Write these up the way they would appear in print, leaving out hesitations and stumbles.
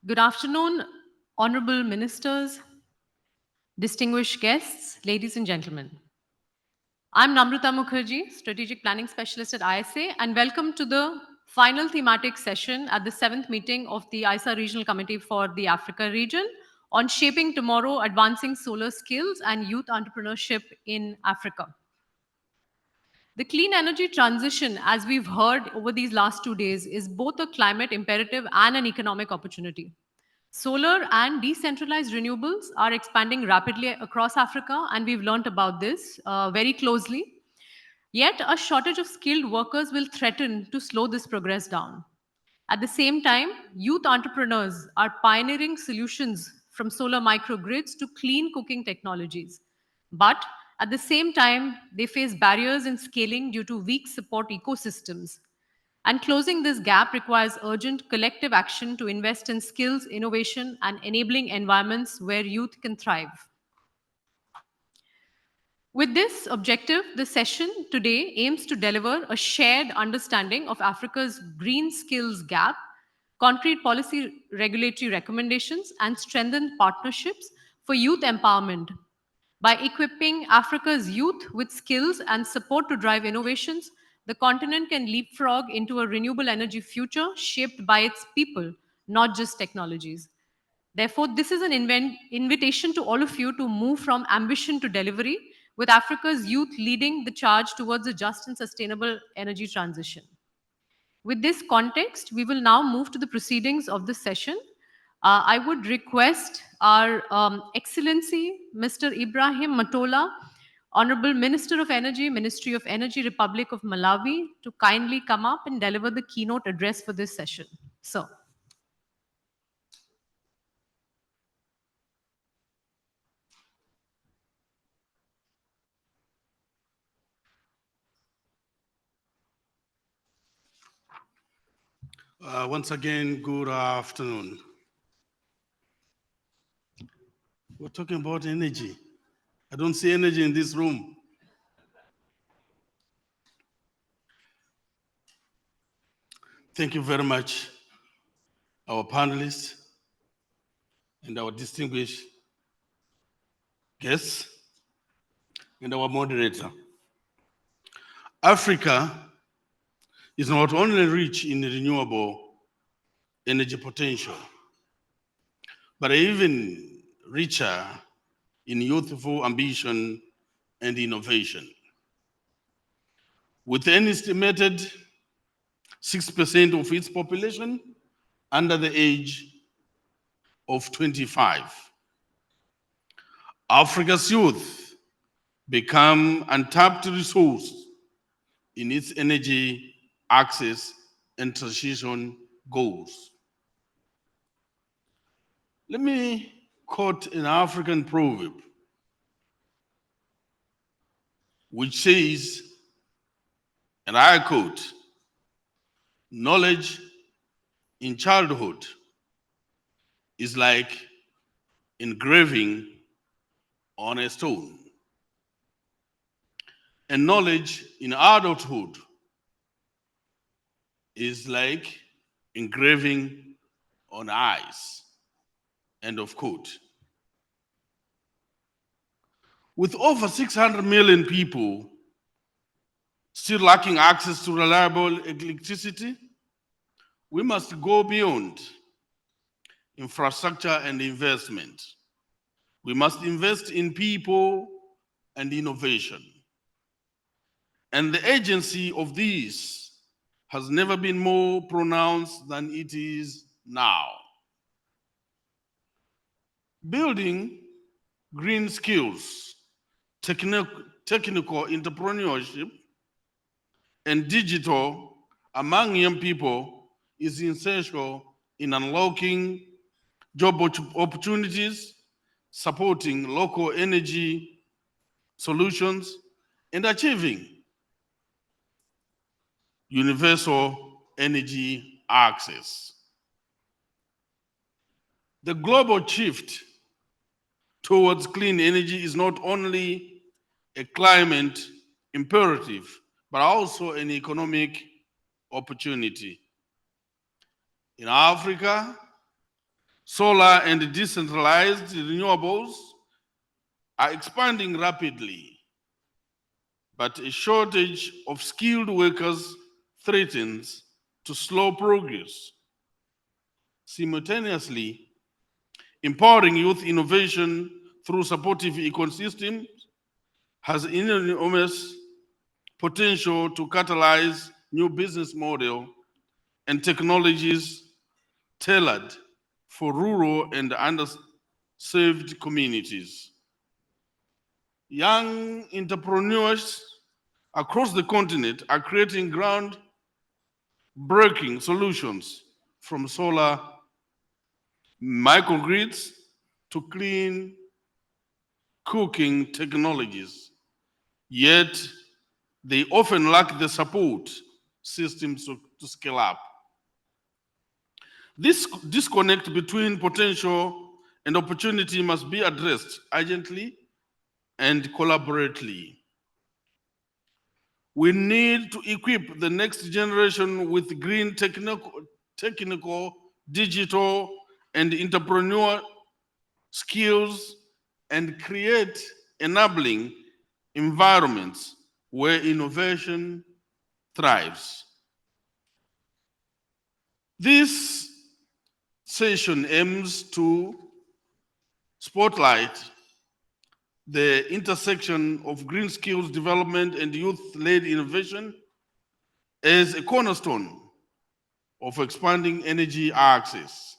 Good afternoon, honorable ministers, distinguished guests, ladies and gentlemen. I'm Namrata Mukherjee, Strategic Planning Specialist at ISA, and welcome to the final thematic session at the 7th meeting of the ISA Regional Committee for the Africa region on Shaping Tomorrow, Advancing Solar Skills and Youth Entrepreneurship in Africa. The clean energy transition, as we've heard over these last 2 days, is both a climate imperative and an economic opportunity. Solar and decentralized renewables are expanding rapidly across Africa, and we've learned about this very closely. Yet, a shortage of skilled workers will threaten to slow this progress down. At the same time, youth entrepreneurs are pioneering solutions from solar microgrids to clean cooking technologies. But at the same time, they face barriers in scaling due to weak support ecosystems. And closing this gap requires urgent collective action to invest in skills, innovation, and enabling environments where youth can thrive. With this objective, the session today aims to deliver a shared understanding of Africa's green skills gap, concrete policy regulatory recommendations, and strengthen partnerships for youth empowerment. By equipping Africa's youth with skills and support to drive innovations, the continent can leapfrog into a renewable energy future shaped by its people, not just technologies. Therefore, this is an invitation to all of you to move from ambition to delivery, with Africa's youth leading the charge towards a just and sustainable energy transition. With this context, we will now move to the proceedings of this session. I would request our Excellency, Mr. Ibrahim Matola, Honorable Minister of Energy, Ministry of Energy, Republic of Malawi, to kindly come up and deliver the keynote address for this session. Sir. Once again, good afternoon. We're talking about energy. I don't see energy in this room. Thank you very much, our panelists and our distinguished guests and our moderator. Africa is not only rich in renewable energy potential, but even richer in youthful ambition and innovation. With an estimated 6% of its population under the age of 25. Africa's youth become untapped resource in its energy access and transition goals. Let me quote an African proverb which says, and I quote, "Knowledge in childhood is like engraving on a stone, and knowledge in adulthood is like engraving on ice." End of quote. With over 600 million people still lacking access to reliable electricity, we must go beyond infrastructure and investment. We must invest in people and innovation. And the agency of this has never been more pronounced than it is now. Building green skills, technical entrepreneurship, and digital among young people is essential in unlocking job opportunities, supporting local energy solutions, and achieving universal energy access. The global shift towards clean energy is not only a climate imperative, but also an economic opportunity. In Africa, Solar and decentralized renewables are expanding rapidly, but a shortage of skilled workers threatens to slow progress. Simultaneously, empowering youth innovation through supportive ecosystems has enormous potential to catalyze new business models and technologies tailored for rural and underserved communities. Young entrepreneurs across the continent are creating ground-breaking solutions from solar microgrids to clean cooking technologies. Yet, they often lack the support systems to scale up. This disconnect between potential and opportunity must be addressed urgently and collaboratively. We need to equip the next generation with green technical, digital, and entrepreneur skills and create enabling environments where innovation thrives. This session aims to spotlight the intersection of green skills development and youth-led innovation as a cornerstone of expanding energy access.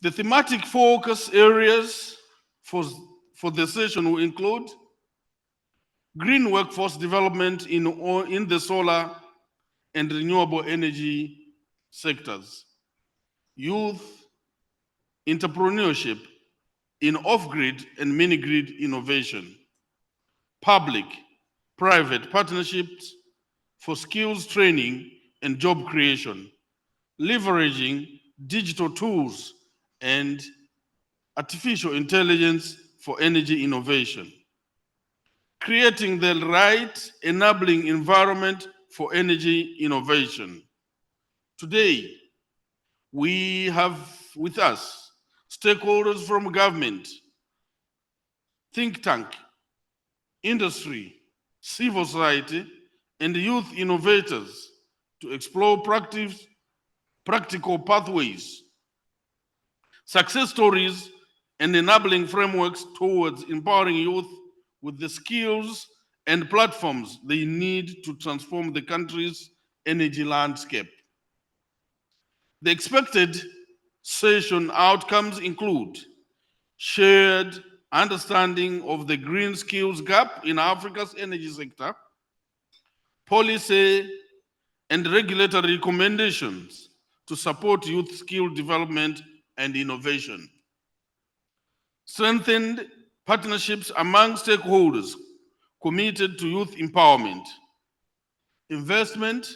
The thematic focus areas for the session will include green workforce development in the solar and renewable energy sectors, youth entrepreneurship in off-grid and mini-grid innovation, public-private partnerships for skills training and job creation, leveraging digital tools and artificial intelligence for energy innovation, creating the right enabling environment for energy innovation. Today, we have with us stakeholders from government, think tank, industry, civil society, and youth innovators to explore practical pathways, success stories, and enabling frameworks towards empowering youth with the skills and platforms they need to transform the country's energy landscape. The expected session outcomes include shared understanding of the green skills gap in Africa's energy sector, policy and regulatory recommendations to support youth skill development and innovation, strengthened partnerships among stakeholders committed to youth empowerment, investment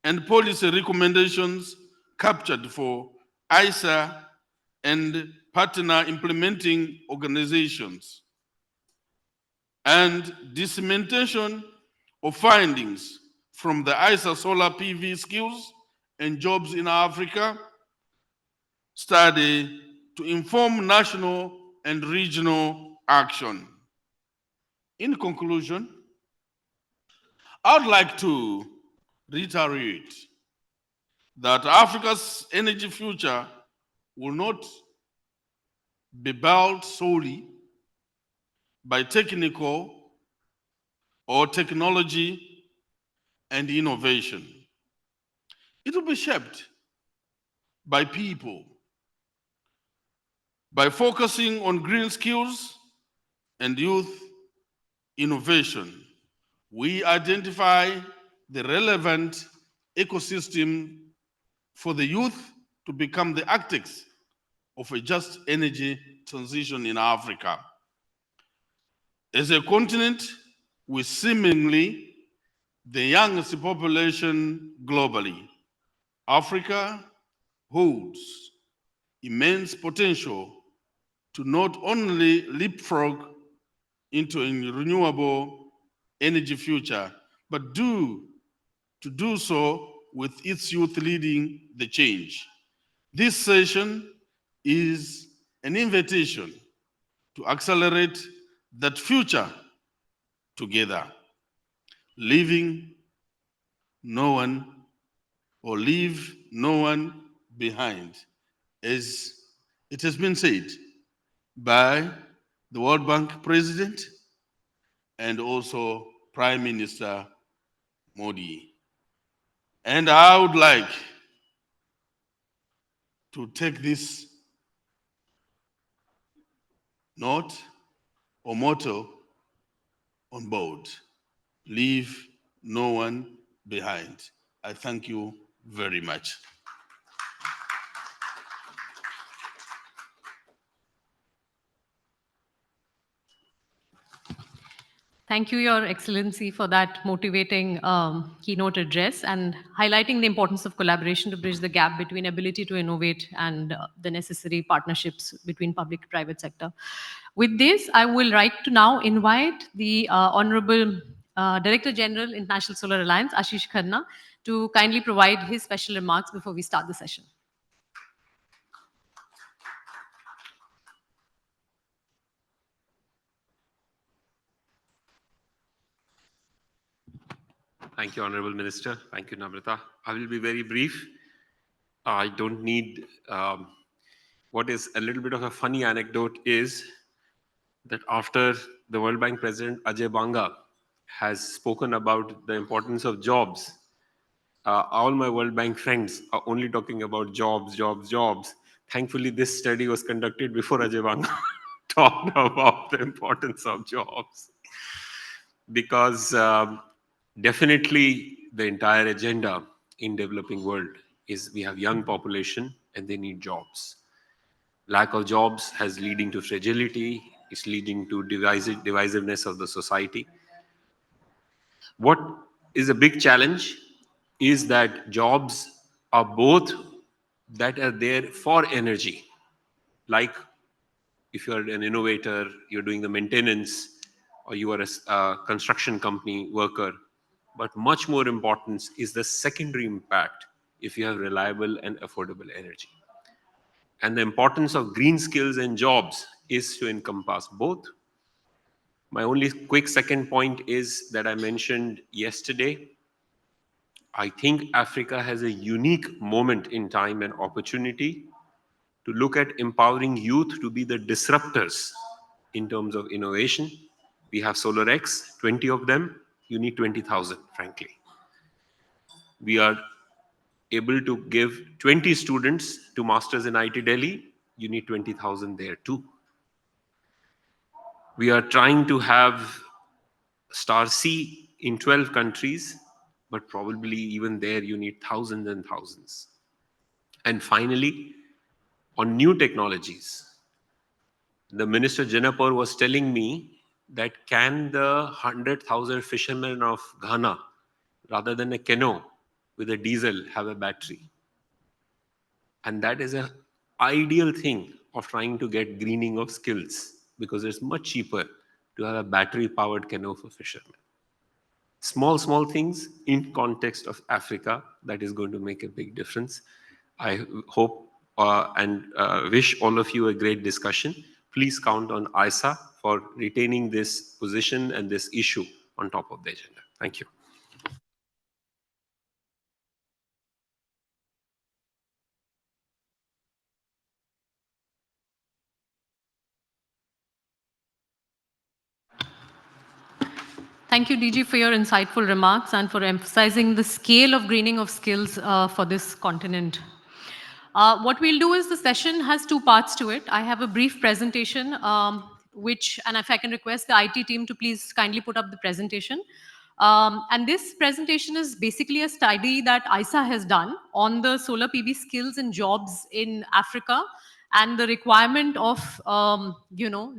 and policy recommendations captured for ISA and partner implementing organizations, and dissemination of findings from the ISA Solar PV Skills and Jobs in Africa study to inform national and regional action. In conclusion, I would like to reiterate that Africa's energy future will not be built solely by technical or technology and innovation. It will be shaped by people. By focusing on green skills and youth innovation, we identify the relevant ecosystem for the youth to become the architects of a just energy transition in Africa. As a continent with seemingly the youngest population globally, Africa holds immense potential to not only leapfrog into a renewable energy future, but to do so with its youth leading the change. This session is an invitation to accelerate that future together, leaving no one or leave no one behind, as it has been said by the World Bank President and also Prime Minister Modi. And I would like to take this note or motto on board: leave no one behind. I thank you very much. Thank you, Your Excellency, for that motivating keynote address and highlighting the importance of collaboration to bridge the gap between ability to innovate and the necessary partnerships between public and private sector. With this, I will like to now invite the Honorable Director General, International Solar Alliance, Ashish Khanna, to kindly provide his special remarks before we start the session. Thank you, Honorable Minister. Thank you, Namrata. I will be very brief. I don't need what is a little bit of a funny anecdote is that after the World Bank President Ajay Banga has spoken about the importance of jobs, all my World Bank friends are only talking about jobs, jobs, jobs. Thankfully, this study was conducted before Ajay Banga talked about the importance of jobs. Because definitely the entire agenda in developing world is we have young population and they need jobs. Lack of jobs has leading to fragility, it's leading to divisiveness of the society. What is a big challenge is that jobs are both that are there for energy, like if you're an innovator, you're doing the maintenance, or you are a construction company worker. But much more importance is the secondary impact if you have reliable and affordable energy. And the importance of green skills and jobs is to encompass both. My only quick second point is that I mentioned yesterday. I think Africa has a unique moment in time and opportunity to look at empowering youth to be the disruptors in terms of innovation. We have SolarX, 20 of them. You need 20,000, frankly. We are able to give 20 students to masters in IT Delhi. You need 20,000 there too. We are trying to have Star C in 12 countries, but probably even there you need thousands and thousands. And finally, on new technologies, the Minister Janapur was telling me that can the 100,000 fishermen of Ghana, rather than a canoe with a diesel, have a battery? And that is a ideal thing of trying to get greening of skills because it's much cheaper to have a battery powered canoe for fishermen. Small things in context of Africa that is going to make a big difference. I hope and wish all of you a great discussion. Please count on ISA for retaining this position and this issue on top of the agenda. Thank you. Thank you, DG, for your insightful remarks and for emphasizing the scale of greening of skills for this continent. What we'll do is the session has two parts to it. I have a brief presentation, and if I can request the IT team to please kindly put up the presentation. And this presentation is basically a study that ISA has done on the solar PV skills and jobs in Africa and the requirement of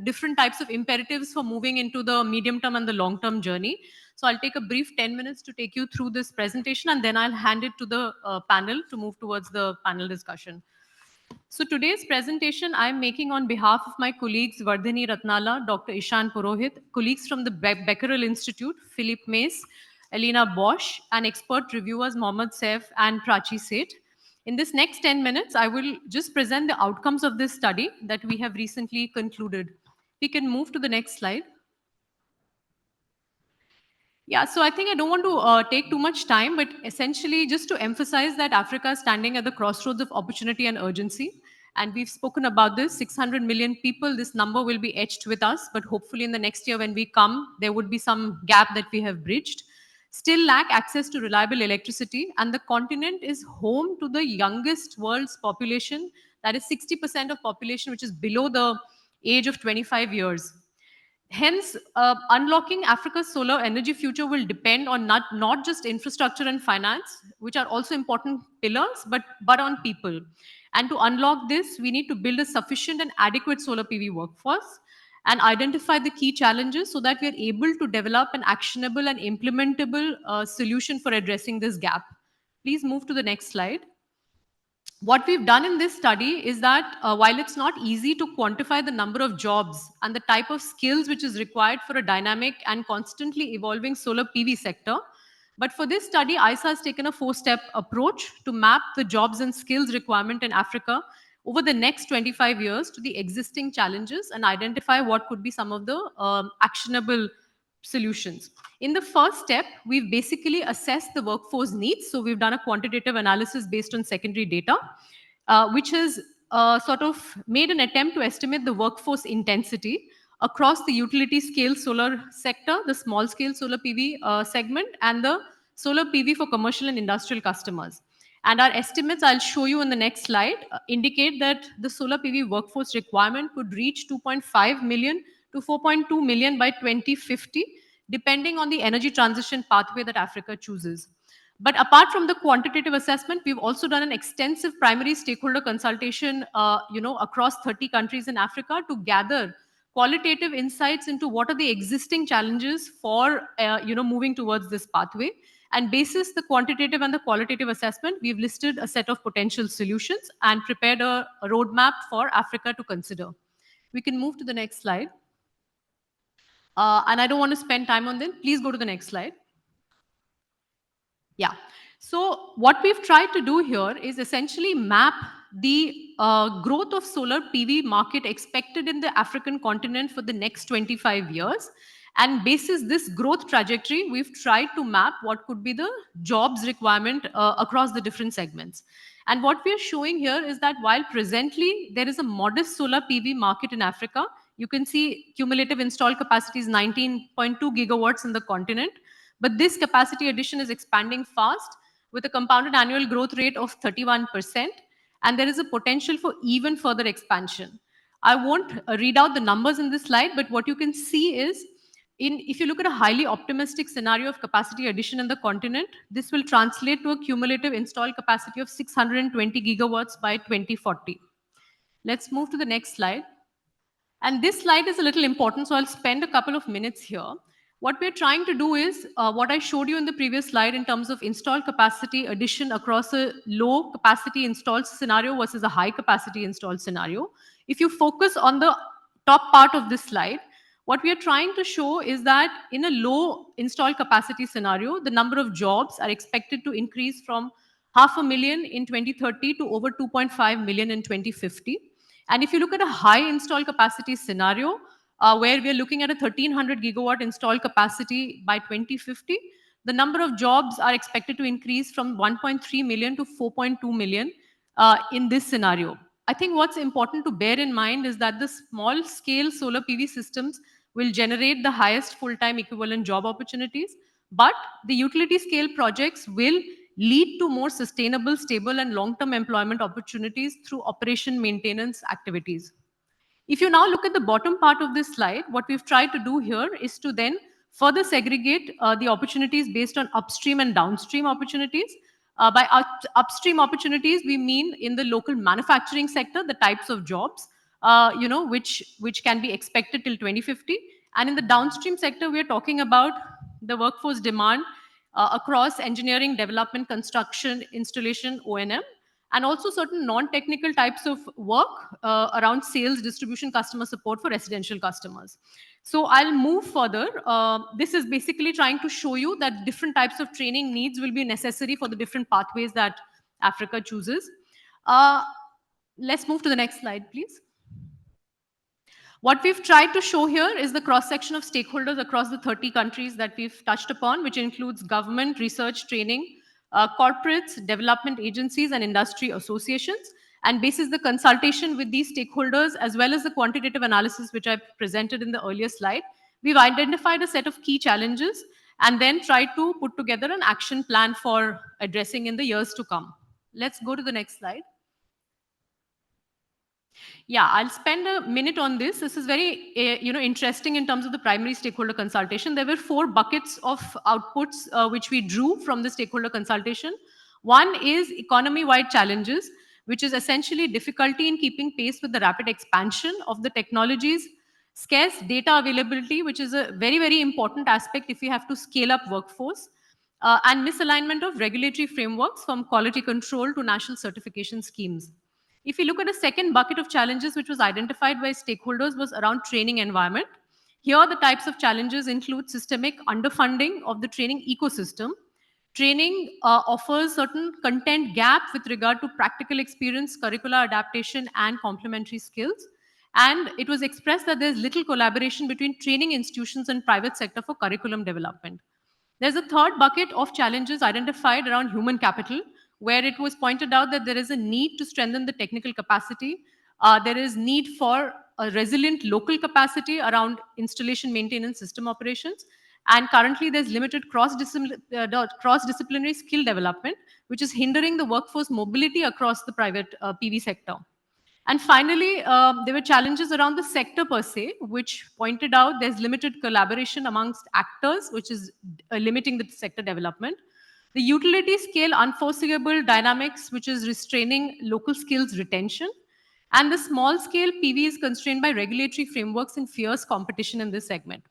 different types of imperatives for moving into the medium term and the long term journey. So I'll take a brief 10 minutes to take you through this presentation and then I'll hand it to the panel to move towards the panel discussion. So today's presentation I'm making on behalf of my colleagues Vardhini Ratnala, Dr. Ishan Purohit, colleagues from the Becquerel Institute, Philip Mace, Elena Bosch, and expert reviewers Mohammad Saif and Prachi Seth. In this next 10 minutes, I will just present the outcomes of this study that we have recently concluded. We can move to the next slide. Yeah, so I think I don't want to take too much time, but essentially just to emphasize that Africa is standing at the crossroads of opportunity and urgency. And we've spoken about this 600 million people. This number will be etched with us, but hopefully in the next year when we come, there would be some gap that we have bridged. Still lack access to reliable electricity, and the continent is home to the youngest world's population. That is 60% of population, which is below the age of 25 years. Hence, unlocking Africa's solar energy future will depend on not just infrastructure and finance, which are also important pillars, but on people. And to unlock this, we need to build a sufficient and adequate solar PV workforce and identify the key challenges so that we are able to develop an actionable and implementable solution for addressing this gap. Please move to the next slide. What we've done in this study is that while it's not easy to quantify the number of jobs and the type of skills which is required for a dynamic and constantly evolving solar PV sector, but for this study, ISA has taken a four-step approach to map the jobs and skills requirement in Africa over the next 25 years to the existing challenges and identify what could be some of the actionable solutions. In the first step, we've basically assessed the workforce needs. So we've done a quantitative analysis based on secondary data, which has sort of made an attempt to estimate the workforce intensity across the utility scale solar sector, the small scale solar PV segment, and the solar PV for commercial and industrial customers. And our estimates, I'll show you in the next slide, indicate that the solar PV workforce requirement could reach 2.5 million to 4.2 million by 2050, depending on the energy transition pathway that Africa chooses. But apart from the quantitative assessment, we've also done an extensive primary stakeholder consultation, across 30 countries in Africa to gather qualitative insights into what are the existing challenges for, moving towards this pathway. And basis the quantitative and the qualitative assessment, we've listed a set of potential solutions and prepared a roadmap for Africa to consider. We can move to the next slide. And I don't want to spend time on this. Please go to the next slide. Yeah. So what we've tried to do here is essentially map the growth of solar PV market expected in the African continent for the next 25 years. And basis this growth trajectory, we've tried to map what could be the jobs requirement across the different segments. And what we are showing here is that while presently there is a modest solar PV market in Africa, you can see cumulative installed capacity is 19.2 gigawatts in the continent. But this capacity addition is expanding fast with a compounded annual growth rate of 31%, and there is a potential for even further expansion. I won't read out the numbers in this slide, but what you can see is if you look at a highly optimistic scenario of capacity addition in the continent, this will translate to a cumulative installed capacity of 620 gigawatts by 2040. Let's move to the next slide. And this slide is a little important, so I'll spend a couple of minutes here. What we're trying to do is what I showed you in the previous slide in terms of installed capacity addition across a low capacity installed scenario versus a high capacity installed scenario. If you focus on the top part of this slide, what we are trying to show is that in a low installed capacity scenario, the number of jobs are expected to increase from 500,000 in 2030 to over 2.5 million in 2050. And if you look at a high install capacity scenario, where we are looking at a 1300 gigawatt install capacity by 2050, the number of jobs are expected to increase from 1.3 million to 4.2 million in this scenario. I think what's important to bear in mind is that the small scale solar PV systems will generate the highest full-time equivalent job opportunities, but the utility scale projects will lead to more sustainable, stable, and long-term employment opportunities through operation maintenance activities. If you now look at the bottom part of this slide, what we've tried to do here is to then further segregate the opportunities based on upstream and downstream opportunities. By upstream opportunities, we mean in the local manufacturing sector, the types of jobs, which can be expected till 2050. And in the downstream sector, we are talking about the workforce demand across engineering, development, construction, installation, O&M, and also certain non-technical types of work around sales, distribution, customer support for residential customers. So I'll move further. This is basically trying to show you that different types of training needs will be necessary for the different pathways that Africa chooses. Uh, let's move to the next slide, please. What we've tried to show here is the cross section of stakeholders across the 30 countries that we've touched upon, which includes government, research, training, corporates, development agencies, and industry associations. And basis the consultation with these stakeholders, as well as the quantitative analysis, which I presented in the earlier slide, we've identified a set of key challenges and then tried to put together an action plan for addressing in the years to come. Let's go to the next slide. Yeah, I'll spend a minute on this. This is very, interesting in terms of the primary stakeholder consultation. There were 4 buckets of outputs which we drew from the stakeholder consultation. One is economy-wide challenges, which is essentially difficulty in keeping pace with the rapid expansion of the technologies, scarce data availability, which is a very, very important aspect if you have to scale up workforce, and misalignment of regulatory frameworks from quality control to national certification schemes. If you look at a second bucket of challenges which was identified by stakeholders was around training environment. Here, the types of challenges include systemic underfunding of the training ecosystem. Training offers certain content gap with regard to practical experience, curricular adaptation, and complementary skills. And it was expressed that there's little collaboration between training institutions and private sector for curriculum development. There's a third bucket of challenges identified around human capital, where it was pointed out that there is a need to strengthen the technical capacity. There is need for a resilient local capacity around installation, maintenance, system operations. And currently, there's limited cross-disciplinary skill development, which is hindering the workforce mobility across the private PV sector. And finally, there were challenges around the sector per se, which pointed out there's limited collaboration amongst actors, which is limiting the sector development. The utility scale unforeseeable dynamics, which is restraining local skills retention. And the small scale PV is constrained by regulatory frameworks and fierce competition in this segment.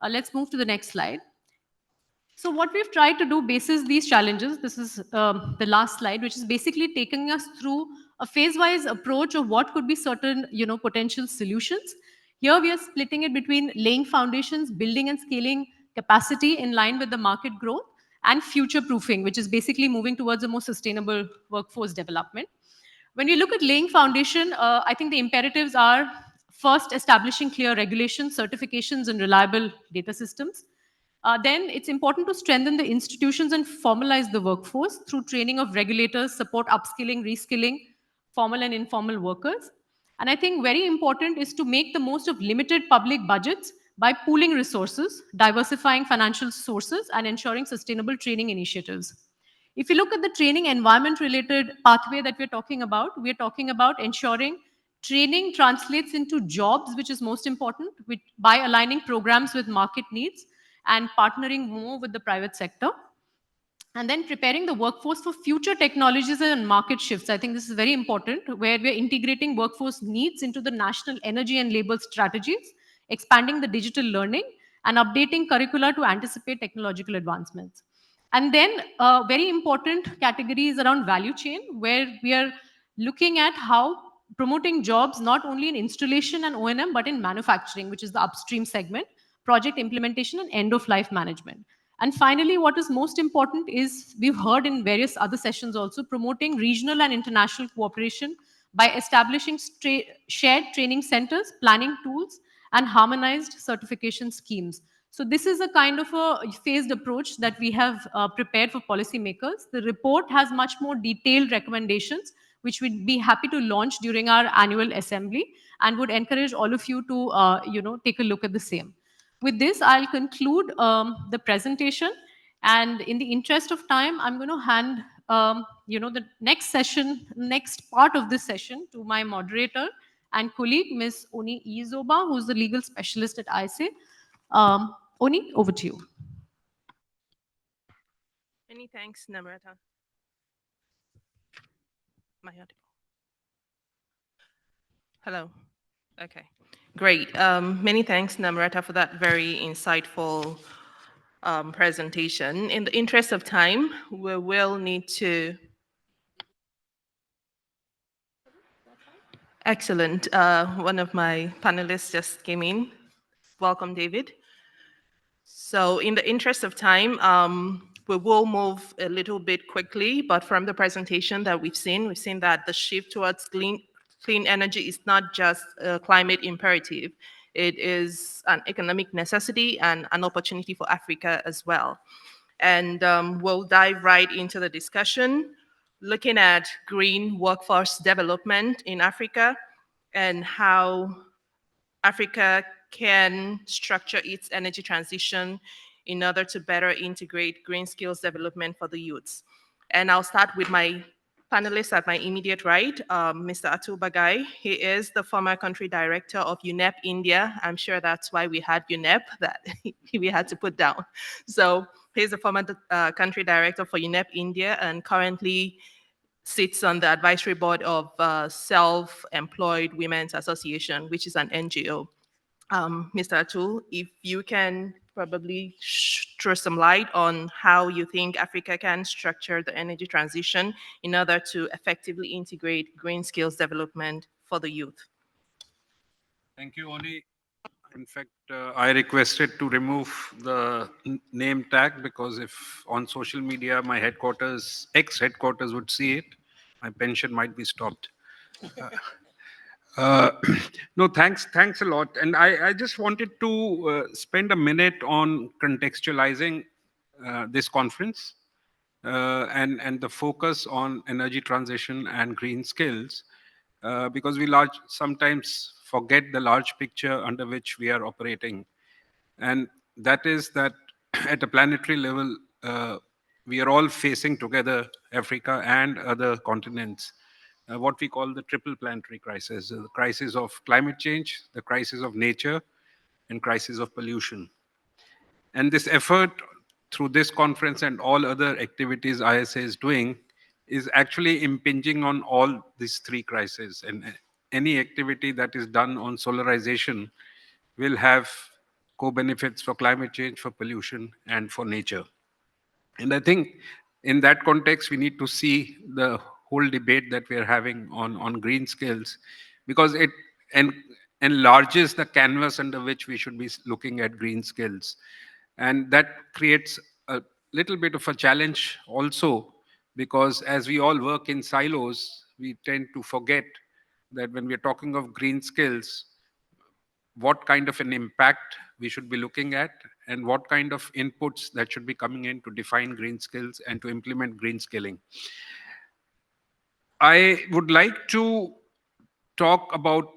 Let's move to the next slide. So what we've tried to do basis these challenges, this is the last slide, which is basically taking us through a phase-wise approach of what could be certain, potential solutions. Here we are splitting it between laying foundations, building and scaling capacity in line with the market growth, and future proofing, which is basically moving towards a more sustainable workforce development. When we look at laying foundation, I think the imperatives are first establishing clear regulations, certifications, and reliable data systems. Then it's important to strengthen the institutions and formalize the workforce through training of regulators, support upskilling, reskilling, formal and informal workers. And I think very important is to make the most of limited public budgets by pooling resources, diversifying financial sources, and ensuring sustainable training initiatives. If you look at the training environment related pathway that we're talking about ensuring training translates into jobs, which is most important, by aligning programs with market needs and partnering more with the private sector. And then preparing the workforce for future technologies and market shifts. I think this is very important, where we're integrating workforce needs into the national energy and labor strategies, expanding the digital learning, and updating curricula to anticipate technological advancements. And then very important category is around value chain, where we are looking at how promoting jobs not only in installation and O&M, but in manufacturing, which is the upstream segment, project implementation, and end of life management. And finally, what is most important is we've heard in various other sessions also promoting regional and international cooperation by establishing shared training centers, planning tools, and harmonized certification schemes. So this is a kind of a phased approach that we have prepared for policymakers. The report has much more detailed recommendations, which we'd be happy to launch during our annual assembly, and would encourage all of you to, take a look at the same. With this, I'll conclude the presentation. And in the interest of time, I'm going to hand, the next part of this session to my moderator and colleague, Ms. Oni Izoba, who's the legal specialist at ISA. Oni, over to you. Many thanks, Namrata. My audible? Hello. Okay, great. Many thanks, Namrata, for that very insightful presentation. In the interest of time, we will need to. Excellent. One of my panelists just came in. Welcome, David. So in the interest of time, We will move a little bit quickly, but from the presentation that we've seen that the shift towards clean energy is not just a climate imperative. It is an economic necessity and an opportunity for Africa as well. And we'll dive right into the discussion, looking at green workforce development in Africa and how Africa can structure its energy transition in order to better integrate green skills development for the youths. And I'll start with my panelists at my immediate right, Mr. Atul Bagai. He is the former country director of UNEP India. I'm sure that's why we had UNEP that we had to put down. So he's the former country director for UNEP India and currently sits on the advisory board of Self-Employed Women's Association, which is an NGO. Mr. Atul, if you can probably throw some light on how you think Africa can structure the energy transition in order to effectively integrate green skills development for the youth. Thank you, Oni. In fact, I requested to remove the name tag because if on social media my headquarters, ex-headquarters would see it, my pension might be stopped. Uh, no, thanks a lot. And I just wanted to spend a minute on contextualizing this conference and the focus on energy transition and green skills, because we sometimes forget the large picture under which we are operating. And that is that at a planetary level, we are all facing together, Africa and other continents, what we call the triple planetary crisis, the crisis of climate change, the crisis of nature, and crisis of pollution. And this effort through this conference and all other activities ISA is doing is actually impinging on all these three crises. And any activity that is done on solarization will have co-benefits for climate change, for pollution, and for nature. And I think in that context, we need to see the whole debate that we are having on green skills, because it enlarges the canvas under which we should be looking at green skills. And that creates a little bit of a challenge also, because as we all work in silos, we tend to forget that when we're talking of green skills, what kind of an impact we should be looking at and what kind of inputs that should be coming in to define green skills and to implement green skilling. I would like to talk about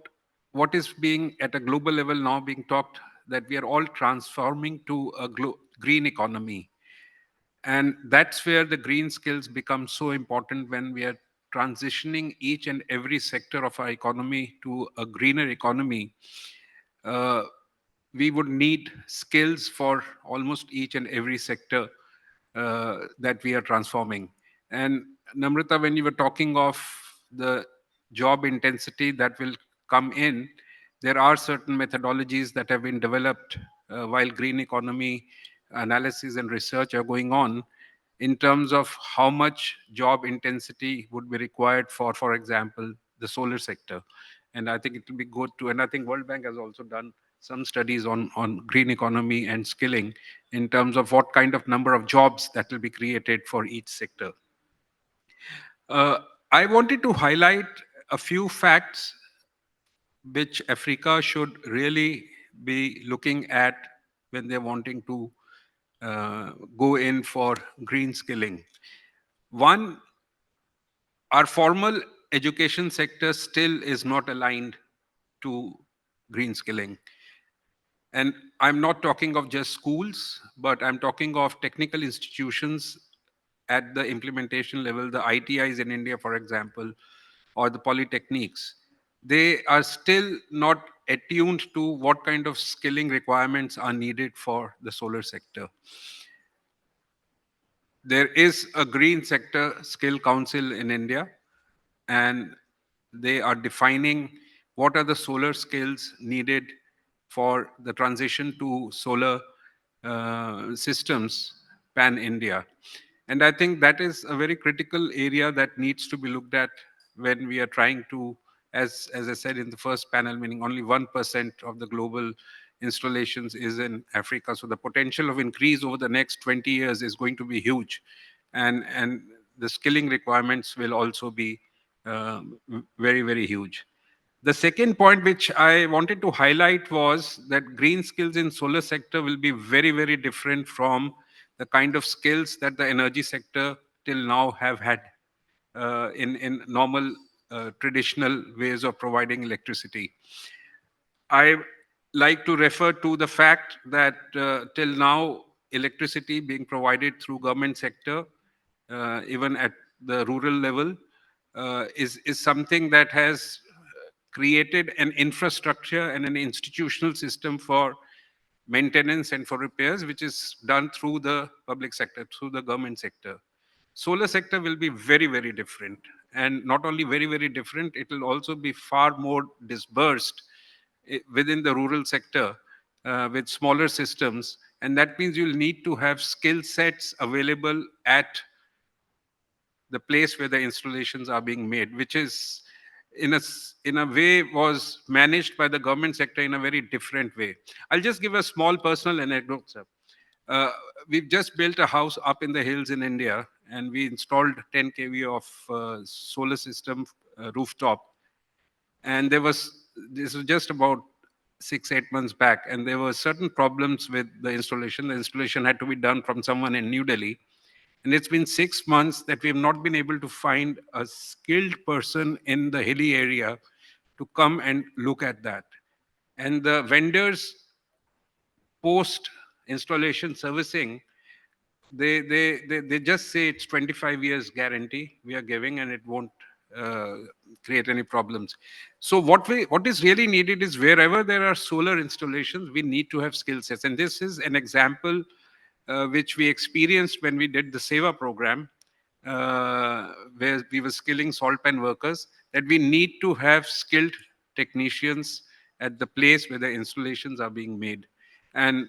what is being at a global level now being talked, that we are all transforming to a green economy. And that's where the green skills become so important, when we are transitioning each and every sector of our economy to a greener economy. Uh, we would need skills for almost each and every sector that we are transforming. And Namrata, when you were talking of the job intensity that will come in, there are certain methodologies that have been developed while green economy analysis and research are going on, in terms of how much job intensity would be required for example, the solar sector. And I think it will be good to, and I think World Bank has also done some studies on green economy and skilling in terms of what kind of number of jobs that will be created for each sector. I wanted to highlight a few facts which Africa should really be looking at when they're wanting to go in for green skilling. One, our formal education sector still is not aligned to green skilling. And I'm not talking of just schools, but I'm talking of technical institutions at the implementation level, the ITIs in India, for example, or the polytechniques. They are still not attuned to what kind of skilling requirements are needed for the solar sector. There is a green sector skill council in India, and they are defining what are the solar skills needed for the transition to solar systems pan India. And I think that is a very critical area that needs to be looked at when we are trying to, as I said in the first panel, meaning only 1% of the global installations is in Africa. So the potential of increase over the next 20 years is going to be huge. And the skilling requirements will also be very, very huge. The second point which I wanted to highlight was that green skills in solar sector will be very, very different from the kind of skills that the energy sector till now have had in normal traditional ways of providing electricity. I like to refer to the fact that till now, electricity being provided through government sector, even at the rural level, is something that has created an infrastructure and an institutional system for maintenance and for repairs, which is done through the public sector, through the government sector. Solar sector will be very, very different. And not only very, very different, it will also be far more dispersed within the rural sector with smaller systems. And that means you'll need to have skill sets available at the place where the installations are being made, which is in a way was managed by the government sector in a very different way. I'll just give a small personal anecdote, sir. Uh, we've just built a house up in the hills in India, and we installed 10 kV of solar system rooftop. And this was just about 6, 8 months back, and there were certain problems with the installation. The installation had to be done from someone in New Delhi, and it's been 6 months that we have not been able to find a skilled person in the hilly area to come and look at that. And the vendors post installation servicing, they just say it's 25 years guarantee we are giving, and it won't uh, create any problems. So what is really needed is wherever there are solar installations, we need to have skill sets. And this is an example which we experienced when we did the Seva program, where we were skilling salt pan workers, that we need to have skilled technicians at the place where the installations are being made. And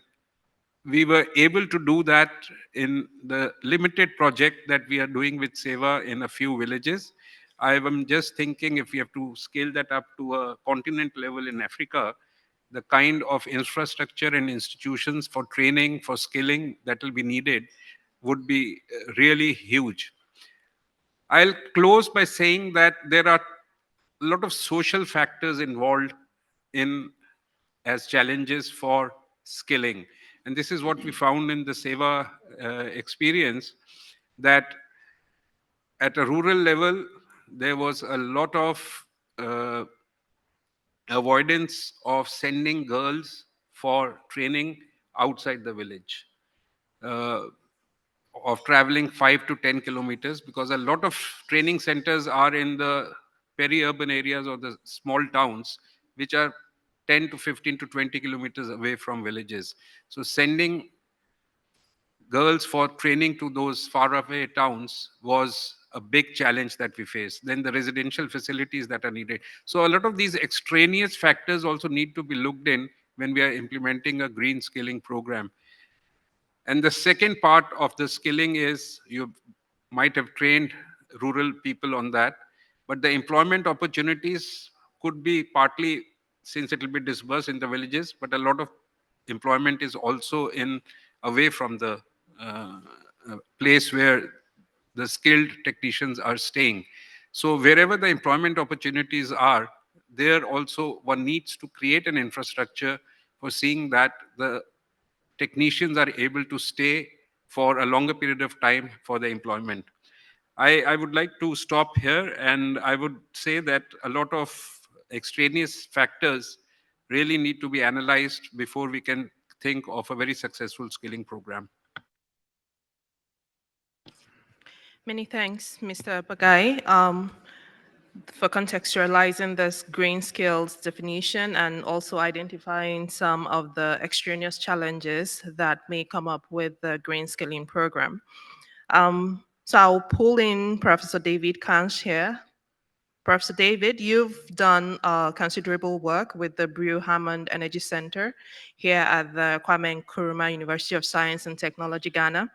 we were able to do that in the limited project that we are doing with Seva in a few villages. I am just thinking if we have to scale that up to a continent level in Africa, the kind of infrastructure and institutions for training, for skilling that will be needed would be really huge. I'll close by saying that there are a lot of social factors involved in as challenges for skilling. And this is what we found in the Seva experience, that at a rural level, there was a lot of uh, avoidance of sending girls for training outside the village, uh, of traveling 5 to 10 kilometers, because a lot of training centers are in the peri-urban areas or the small towns, which are 10 to 15 to 20 kilometers away from villages. So sending girls for training to those faraway towns was a big challenge that we face. Then the residential facilities that are needed. So a lot of these extraneous factors also need to be looked in when we are implementing a green skilling program. And the second part of the skilling is you might have trained rural people on that, but the employment opportunities could be partly, since it will be disbursed in the villages, but a lot of employment is also in away from the place where the skilled technicians are staying. So wherever the employment opportunities are, there also one needs to create an infrastructure for seeing that the technicians are able to stay for a longer period of time for the employment. I would like to stop here, and I would say that a lot of extraneous factors really need to be analyzed before we can think of a very successful skilling program. Many thanks, Mr. Bagai, for contextualizing this green skills definition and also identifying some of the extraneous challenges that may come up with the green skilling program. So I'll pull in Professor David Kanch here. Professor David, you've done considerable work with the Brew Hammond Energy Center here at the Kwame Nkrumah University of Science and Technology, Ghana.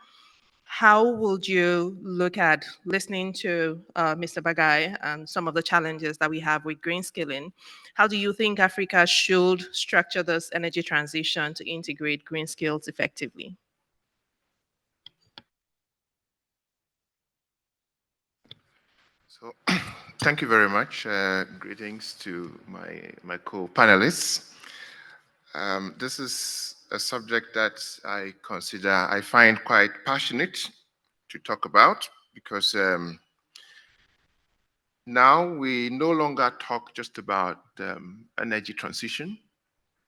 How would you look at listening to Mr. Bagai and some of the challenges that we have with green skilling? How do you think Africa should structure this energy transition to integrate green skills effectively? So, thank you very much. Greetings to my co-panelists. This is a subject that I find quite passionate to talk about because now we no longer talk just about energy transition.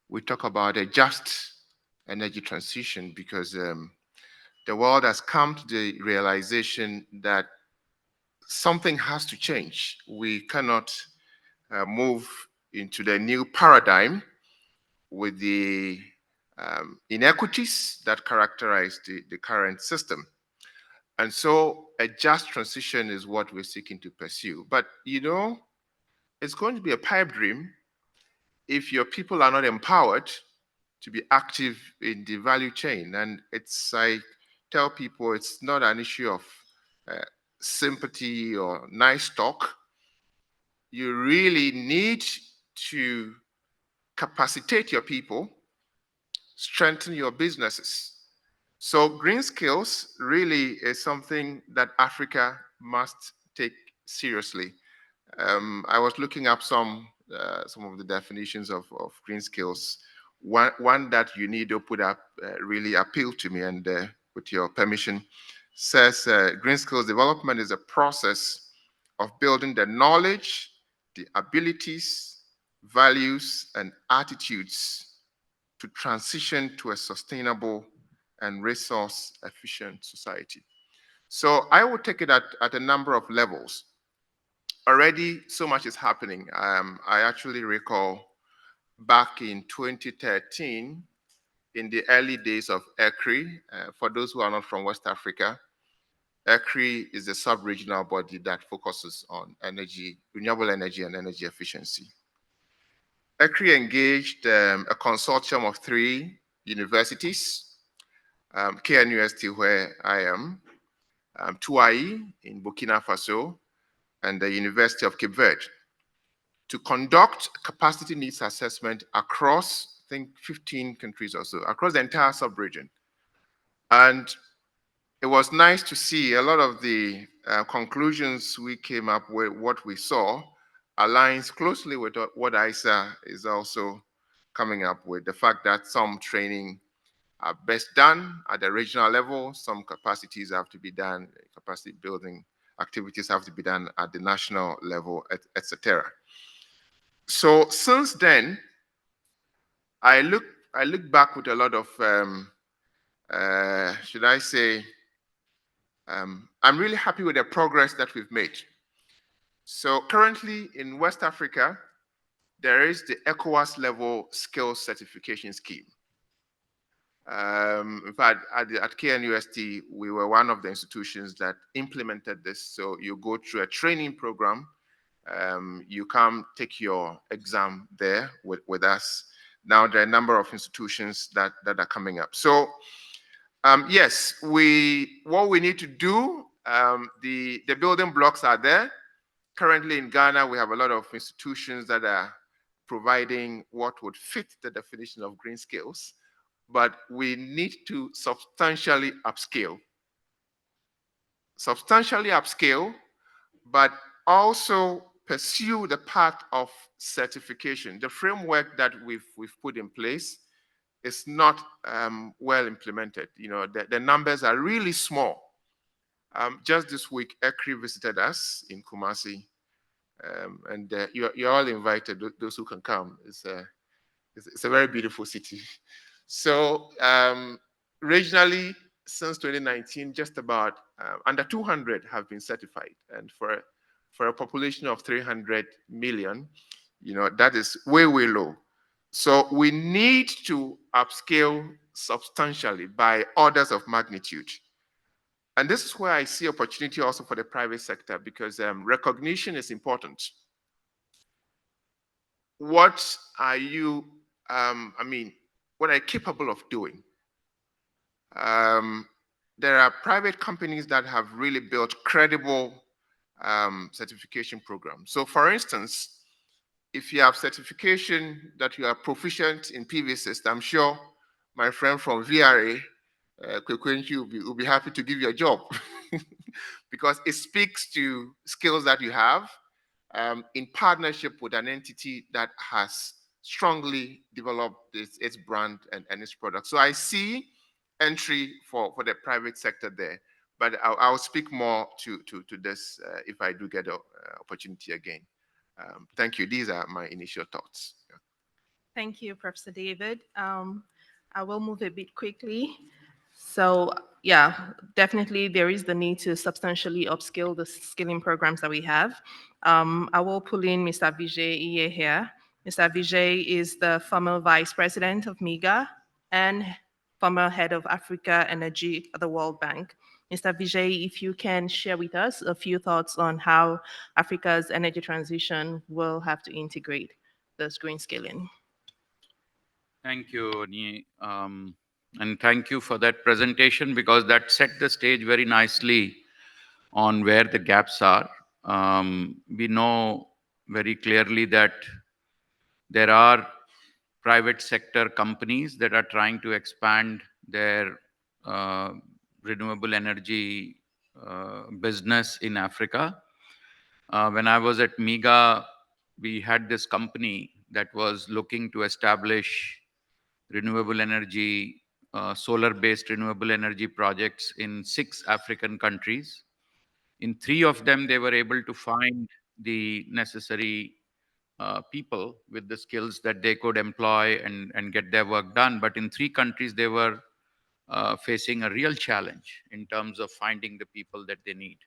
We talk about a just energy transition because the world has come to the realization that something has to change. We cannot move into the new paradigm with the inequities that characterize the current system. And so a just transition is what we're seeking to pursue. But it's going to be a pipe dream if your people are not empowered to be active in the value chain. And I tell people, it's not an issue of uh, sympathy or nice talk. You really need to capacitate your people, strengthen your businesses. So green skills really is something that Africa must take seriously. I was looking up some of the definitions of green skills. One that you need to put up really appealed to me, and with your permission, says green skills development is a process of building the knowledge, the abilities, values, and attitudes to transition to a sustainable and resource efficient society. So I would take it at a number of levels. Already so much is happening. I actually recall back in 2013, in the early days of ECRI, for those who are not from West Africa, ECRI is a sub-regional body that focuses on energy, renewable energy and energy efficiency. ECRI engaged a consortium of 3 universities, KNUST, where I am, Tuai in Burkina Faso, and the University of Cape Verde, to conduct capacity needs assessment across, I think, 15 countries or so, across the entire sub-region. And it was nice to see a lot of the conclusions we came up with, what we saw, aligns closely with what ISA is also coming up with. The fact that some training are best done at the regional level, some capacities have to be done, capacity building activities have to be done at the national level, etc. So since then, I look back with a lot of, should I say, I'm really happy with the progress that we've made. So currently in West Africa, there is the ECOWAS level skills certification scheme. In fact, at KNUST, we were one of the institutions that implemented this. So you go through a training program. You come take your exam there with us. Now there are a number of institutions that are coming up. So yes, what we need to do, the building blocks are there. Currently in Ghana, we have a lot of institutions that are providing what would fit the definition of green skills, but we need to substantially upscale. Substantially upscale, but also pursue the path of certification. The framework that we've put in place is not well implemented. The numbers are really small. Just this week, ECRI visited us in Kumasi, and you're all invited, those who can come. It's a very beautiful city. So regionally, since 2019, just about under 200 have been certified. And for a population of 300 million, that is way, way low. So we need to upscale substantially by orders of magnitude. And this is where I see opportunity also for the private sector, because recognition is important. What are you, what are you capable of doing? there are private companies that have really built credible certification programs. So for instance, if you have certification that you are proficient in PV I'm sure my friend from VRA, Kwekwenchi, will be happy to give you a job because it speaks to skills that you have in partnership with an entity that has strongly developed its brand and its product. So I see entry for the private sector there, but I'll speak more to this if I do get an opportunity again. Thank you. These are my initial thoughts. Yeah. Thank you, Professor David. I will move a bit quickly. So, yeah, definitely there is the need to substantially upskill the skilling programs that we have. I will pull in Mr. Vijay Iye here. Mr. Vijay is the former vice president of MIGA and former head of Africa Energy at the World Bank. Mr. Vijay, if you can share with us a few thoughts on how Africa's energy transition will have to integrate this green skilling. Thank you, Ni. And thank you for that presentation because that set the stage very nicely on where the gaps are. We know very clearly that there are private sector companies that are trying to expand their uh, renewable energy business in Africa. When I was at MIGA, we had this company that was looking to establish renewable energy, solar-based renewable energy projects in 6 African countries. In 3 of them, they were able to find the necessary people with the skills that they could employ and get their work done. But in 3 countries, they were facing a real challenge in terms of finding the people that they need.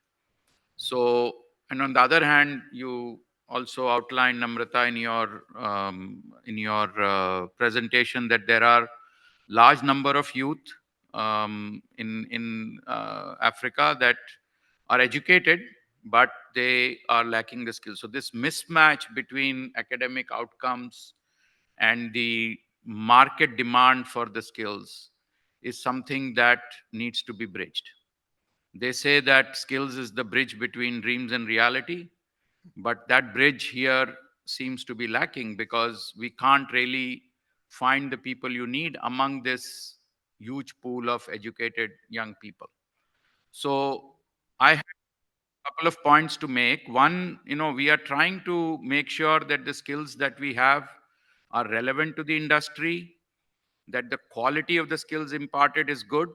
So, and on the other hand, you also outlined, Namrata, in your presentation that there are large number of youth in Africa that are educated, but they are lacking the skills. So this mismatch between academic outcomes and the market demand for the skills is something that needs to be bridged. They say that skills is the bridge between dreams and reality, but that bridge here seems to be lacking because we can't really find the people you need among this huge pool of educated young people. So I have a couple of points to make. One, we are trying to make sure that the skills that we have are relevant to the industry, that the quality of the skills imparted is good,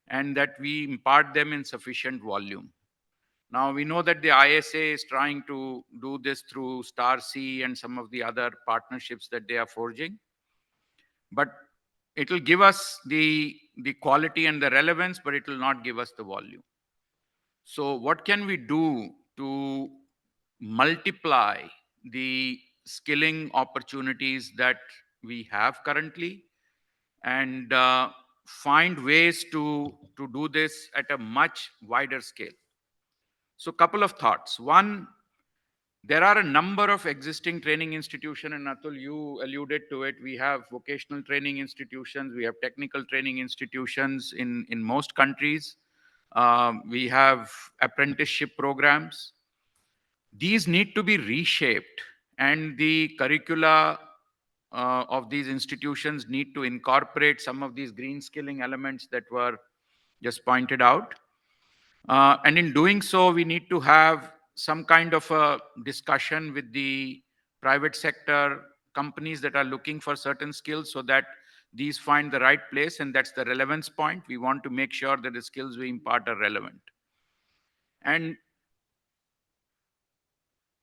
and that we impart them in sufficient volume. Now, we know that the ISA is trying to do this through Star C and some of the other partnerships that they are forging, but it will give us the quality and the relevance, but it will not give us the volume. So what can we do to multiply the skilling opportunities that we have currently and find ways to do this at a much wider scale? So couple of thoughts. One, there are a number of existing training institutions, and Atul, you alluded to it. We have vocational training institutions, we have technical training institutions in most countries. We have apprenticeship programs. These need to be reshaped, and the curricula of these institutions need to incorporate some of these green skilling elements that were just pointed out. And in doing so, we need to have some kind of a discussion with the private sector companies that are looking for certain skills so that these find the right place. And that's the relevance point. We want to make sure that the skills we impart are relevant. And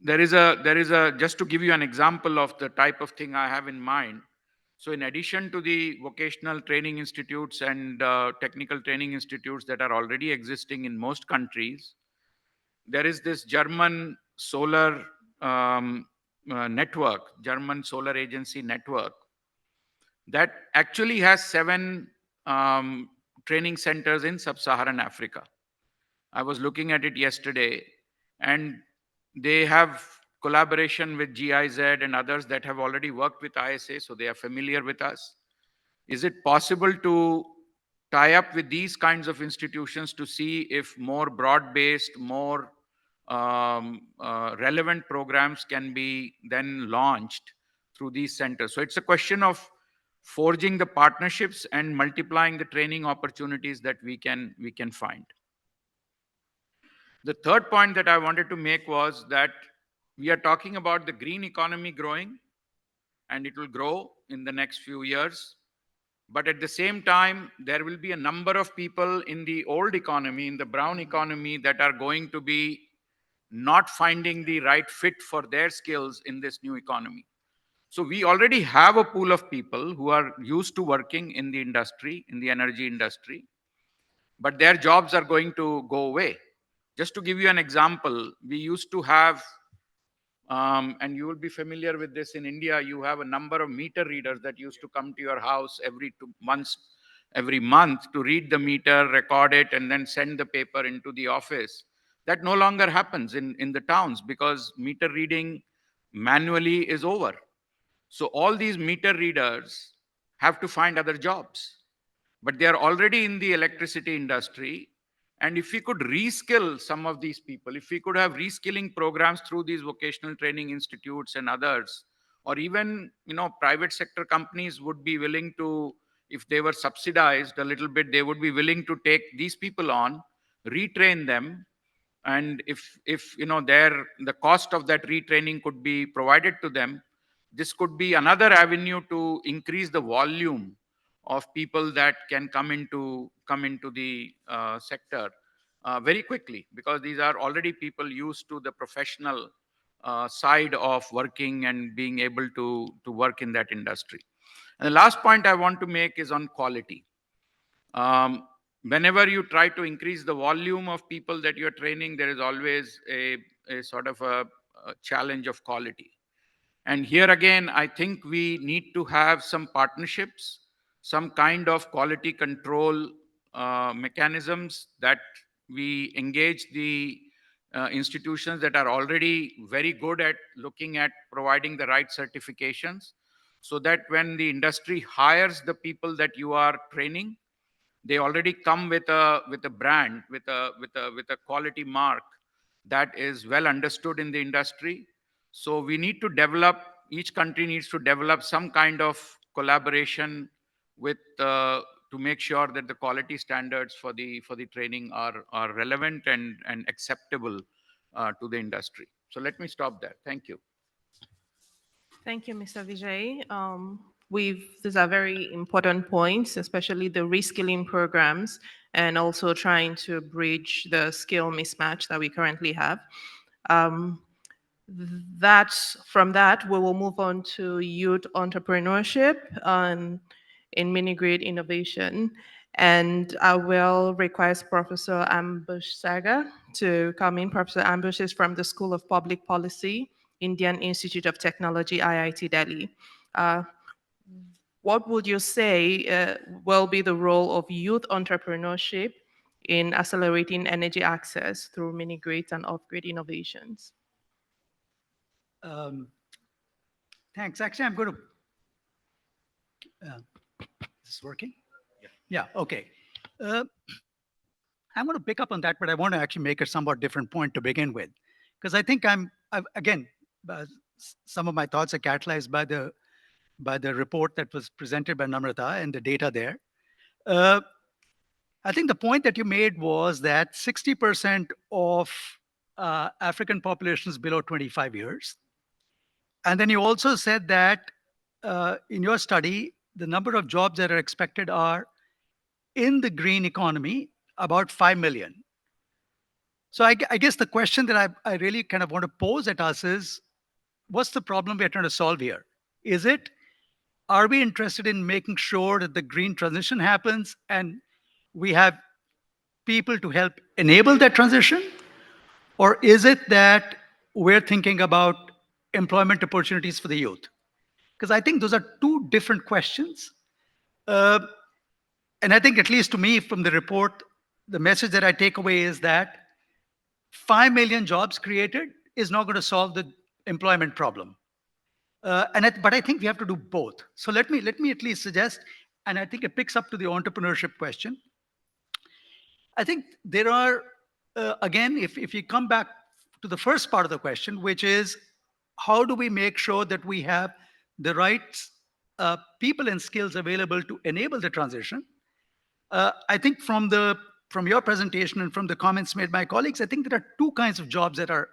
just to give you an example of the type of thing I have in mind. So in addition to the vocational training institutes and technical training institutes that are already existing in most countries, there is this German solar network, German solar agency network, that actually has 7 training centers in sub-Saharan Africa. I was looking at it yesterday, and they have collaboration with GIZ and others that have already worked with ISA, so they are familiar with us. Is it possible to tie up with these kinds of institutions to see if more broad-based, more relevant programs can be then launched through these centers. So it's a question of forging the partnerships and multiplying the training opportunities that we can find. The third point that I wanted to make was that we are talking about the green economy growing, and it will grow in the next few years. But at the same time, there will be a number of people in the old economy, in the brown economy, that are going to be not finding the right fit for their skills in this new economy. So we already have a pool of people who are used to working in the industry, in the energy industry, but their jobs are going to go away. Just to give you an example, we used to have, and you will be familiar with this in India, you have a number of meter readers that used to come to your house every 2 months, every month to read the meter, record it, and then send the paper into the office. That no longer happens in the towns because meter reading manually is over. So all these meter readers have to find other jobs, but they are already in the electricity industry. And if we could reskill some of these people, if we could have reskilling programs through these vocational training institutes and others, or even private sector companies would be willing to, if they were subsidized a little bit, they would be willing to take these people on, retrain them, and if their the cost of that retraining could be provided to them, this could be another avenue to increase the volume of people that can come into the sector very quickly, because these are already people used to the professional side of working and being able to work in that industry. And the last point I want to make is on quality. Whenever you try to increase the volume of people that you're training, there is always a sort of a challenge of quality. And here again, I think we need to have some partnerships, some kind of quality control mechanisms, that we engage the institutions that are already very good at looking at providing the right certifications, so that when the industry hires the people that you are training, they already come with a brand, with a quality mark that is well understood in the industry. So we need to develop, each country needs to develop some kind of collaboration with to make sure that the quality standards for the training are relevant and acceptable to the industry. So let me stop there. Thank you. Thank you, Mr. Vijay. These are very important points, especially the reskilling programs and also trying to bridge the skill mismatch that we currently have. Um, from that, we will move on to youth entrepreneurship in mini-grid innovation. And I will request Professor Ambush Saga to come in. Professor Ambush is from the School of Public Policy, Indian Institute of Technology, IIT Delhi. What would you say will be the role of youth entrepreneurship in accelerating energy access through mini-grids and off-grid innovations? Thanks. Actually, I'm going to. Is this working? Yeah. Okay. Uh, I'm going to pick up on that, but I want to actually make a somewhat different point to begin with, because I think again, some of my thoughts are catalyzed by the report that was presented by Namrata and the data there. I think the point that you made was that 60% of African population is below 25 years. And then you also said that in your study, the number of jobs that are expected are in the green economy about 5 million. So I guess the question that I really kind of want to pose at us is, what's the problem we're trying to solve here? Are we interested in making sure that the green transition happens and we have people to help enable that transition? Or is it that we're thinking about employment opportunities for the youth? Because I think those are two different questions. And I think, at least to me, from the report, the message that I take away is that 5 million jobs created is not going to solve the employment problem. But I think we have to do both. So let me at least suggest, and I think it picks up to the entrepreneurship question. I think there are, again, if you come back to the first part of the question, which is how do we make sure that we have the right people and skills available to enable the transition? I think from your presentation and from the comments made by colleagues, I think there are two kinds of jobs that are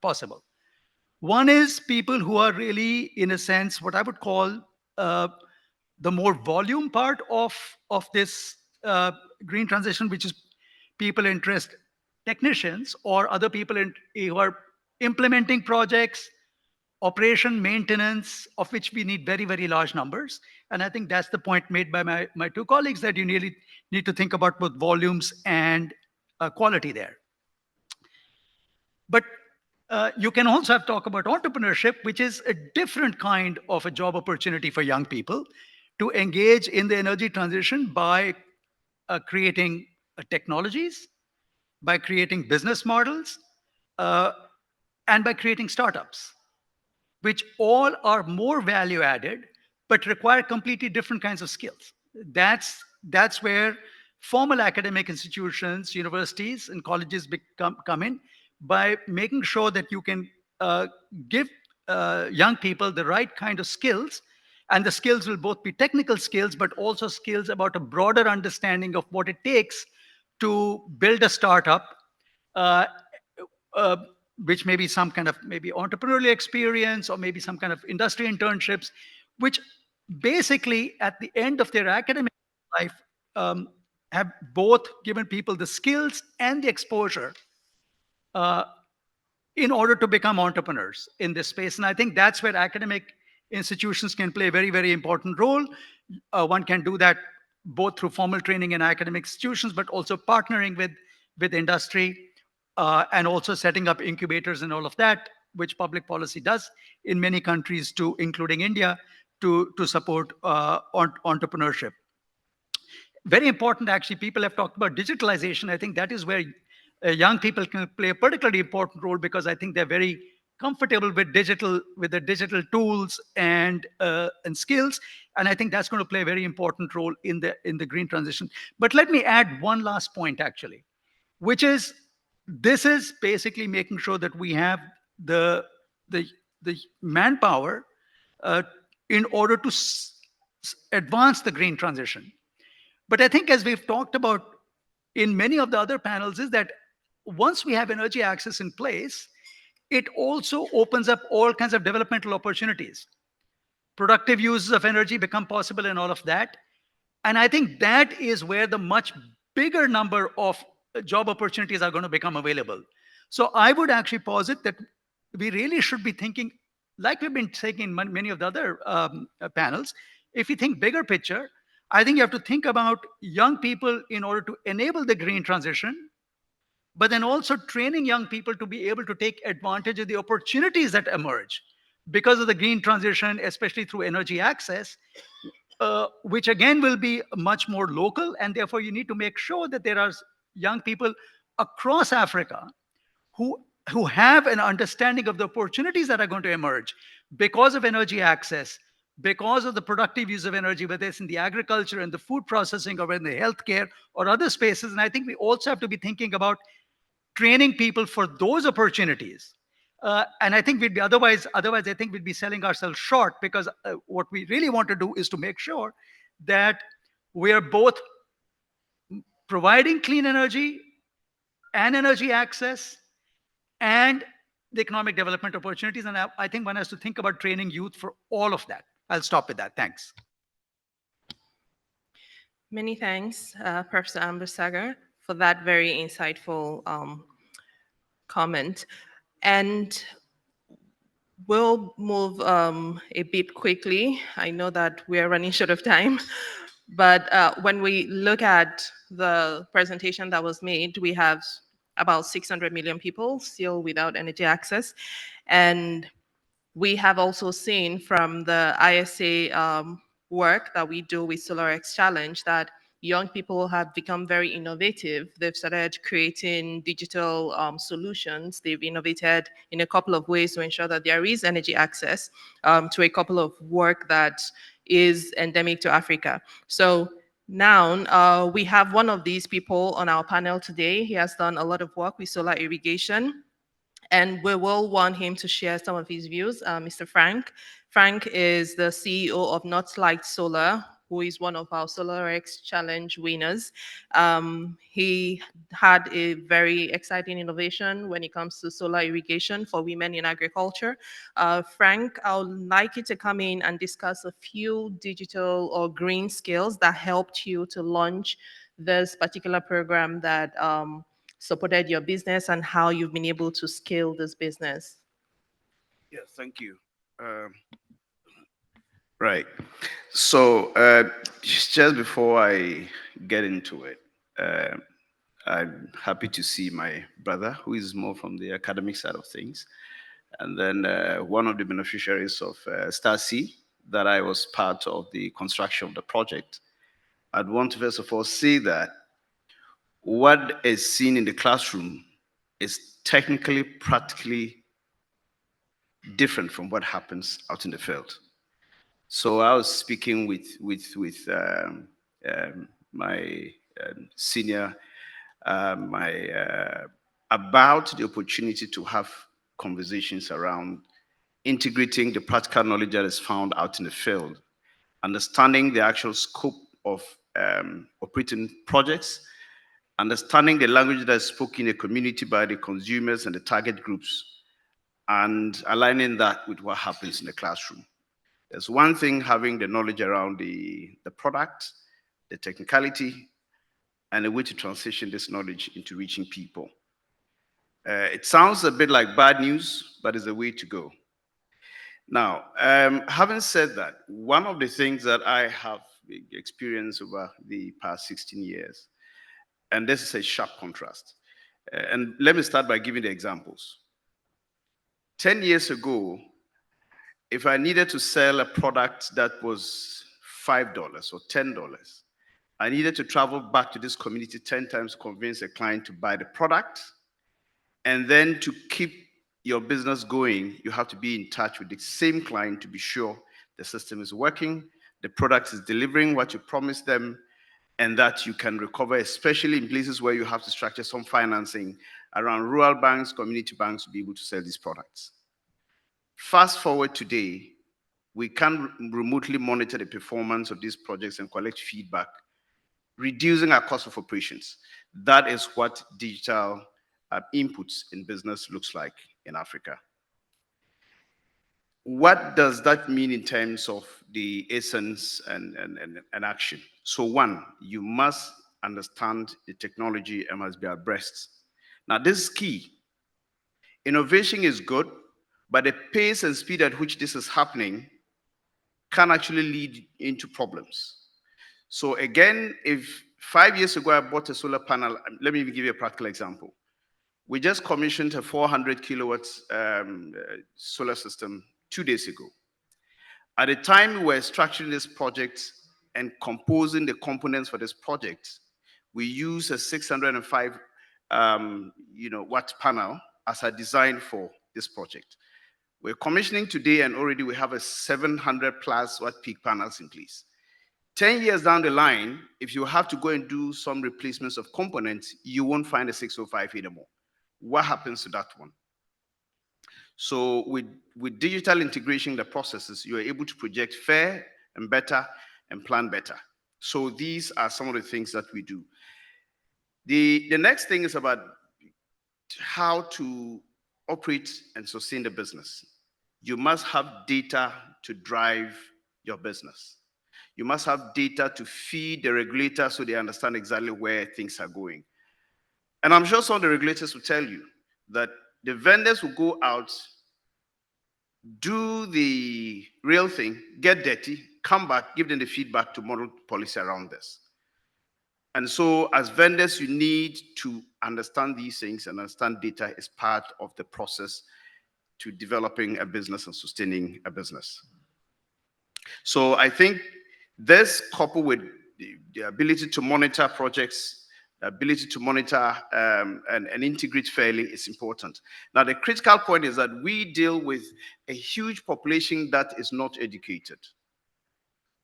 possible. One is people who are really, in a sense, what I would call uh, the more volume part of this green transition, which is people interest, technicians or other people who are implementing projects, operation, maintenance, of which we need very, very large numbers. And I think that's the point made by my two colleagues, that you really need to think about both volumes and quality there. But you can also have talk about entrepreneurship, which is a different kind of a job opportunity for young people to engage in the energy transition by creating technologies, by creating business models, uh, and by creating startups, which all are more value added, but require completely different kinds of skills. That's where formal academic institutions, universities, and colleges come in, by making sure that you can uh, give young people the right kind of skills. And the skills will both be technical skills, but also skills about a broader understanding of what it takes to build a startup, uh, uh, which may be some kind of maybe entrepreneurial experience or maybe some kind of industry internships, which basically at the end of their academic life um, have both given people the skills and the exposure uh, in order to become entrepreneurs in this space. And I think that's where academic institutions can play a very, very important role. One can do that both through formal training in academic institutions, but also partnering with industry, and also setting up incubators and all of that, which public policy does in many countries, too, including India, to support entrepreneurship. Very important, actually, people have talked about digitalization. I think that is where young people can play a particularly important role, because I think they're very comfortable with the digital tools and skills, and I think that's going to play a very important role in the green transition. But let me add one last point, actually, which is this is basically making sure that we have the the the manpower uh, in order to advance the green transition. But I think, as we've talked about in many of the other panels, is that once we have energy access in place, it also opens up all kinds of developmental opportunities. Productive uses of energy become possible and all of that. And I think that is where the much bigger number of job opportunities are going to become available. So I would actually posit that we really should be thinking, like we've been saying in many of the other panels, if you think bigger picture, I think you have to think about young people in order to enable the green transition, but then also training young people to be able to take advantage of the opportunities that emerge because of the green transition, especially through energy access, which again will be much more local. And therefore, you need to make sure that there are young people across Africa who have an understanding of the opportunities that are going to emerge because of energy access, because of the productive use of energy, whether it's in the agriculture and the food processing or in the healthcare or other spaces. And I think we also have to be thinking about training people for those opportunities. And I think we'd be otherwise I think we'd be selling ourselves short, because what we really want to do is to make sure that we are both providing clean energy and energy access and the economic development opportunities. And I think one has to think about training youth for all of that. I'll stop with that. Thanks. Many thanks, Professor Ambersagar, for that very insightful comment. And we'll move a bit quickly. I know that we're running short of time, but when we look at the presentation that was made, we have about 600 million people still without energy access. And we have also seen from the ISA work that we do with SolarX Challenge that young people have become very innovative. They've started creating digital solutions. They've innovated in a couple of ways to ensure that there is energy access to a couple of work that is endemic to Africa. So now we have one of these people on our panel today. He has done a lot of work with solar irrigation, and we will want him to share some of his views. Mr. Frank. Frank is the CEO of Northlight Solar, who is one of our SolarX Challenge winners. He had a very exciting innovation when it comes to solar irrigation for women in agriculture. Frank, I would like you to come in and discuss a few digital or green skills that helped you to launch this particular program that supported your business and how you've been able to scale this business. Yeah, thank you. Right. So, just before I get into it, uh, I'm happy to see my brother, who is more from the academic side of things, and then one of the beneficiaries of Star C, that I was part of the construction of the project. I'd want to first of all say that what is seen in the classroom is technically, practically different from what happens out in the field. So I was speaking with my senior my about the opportunity to have conversations around integrating the practical knowledge that is found out in the field, understanding the actual scope of operating projects, understanding the language that is spoken in the community by the consumers and the target groups, and aligning that with what happens in the classroom. There's one thing having the knowledge around the product, the technicality, and a way to transition this knowledge into reaching people. It sounds a bit like bad news, but it's a way to go. Now, having said that, one of the things that I have experienced over the past 16 years, and this is a sharp contrast. And let me start by giving the examples. 10 years ago, if I needed to sell a product that was $5 or $10, I needed to travel back to this community 10 times to convince a client to buy the product. And then to keep your business going, you have to be in touch with the same client to be sure the system is working, the product is delivering what you promised them, and that you can recover, especially in places where you have to structure some financing around rural banks, community banks to be able to sell these products. Fast forward today, we can remotely monitor the performance of these projects and collect feedback, reducing our cost of operations. That is what digital inputs in business looks like in Africa. What does that mean in terms of the essence and action? So one, you must understand the technology and must be abreast. Now this is key. Innovation is good, but the pace and speed at which this is happening can actually lead into problems. So again, if 5 years ago I bought a solar panel, let me even give you a practical example. We just commissioned a 400 kilowatts solar system 2 days ago. At the time we were structuring this project and composing the components for this project, we used a 605 watt panel as a design for this project. We're commissioning today and already we have a 700 plus watt peak panels in place. 10 years down the line, if you have to go and do some replacements of components, you won't find a 605 anymore. What happens to that one? So with digital integration in the processes, you are able to project fair and better and plan better. So these are some of the things that we do. The next thing is about how to operate and sustain the business. You must have data to drive your business. You must have data to feed the regulator so they understand exactly where things are going. And I'm sure some of the regulators will tell you that the vendors will go out, do the real thing, get dirty, come back, give them the feedback to model policy around this. And so as vendors, you need to understand these things and understand data is part of the process to developing a business and sustaining a business. So I think this coupled with the ability to monitor projects, the ability to monitor and integrate fairly is important. Now, the critical point is that we deal with a huge population that is not educated.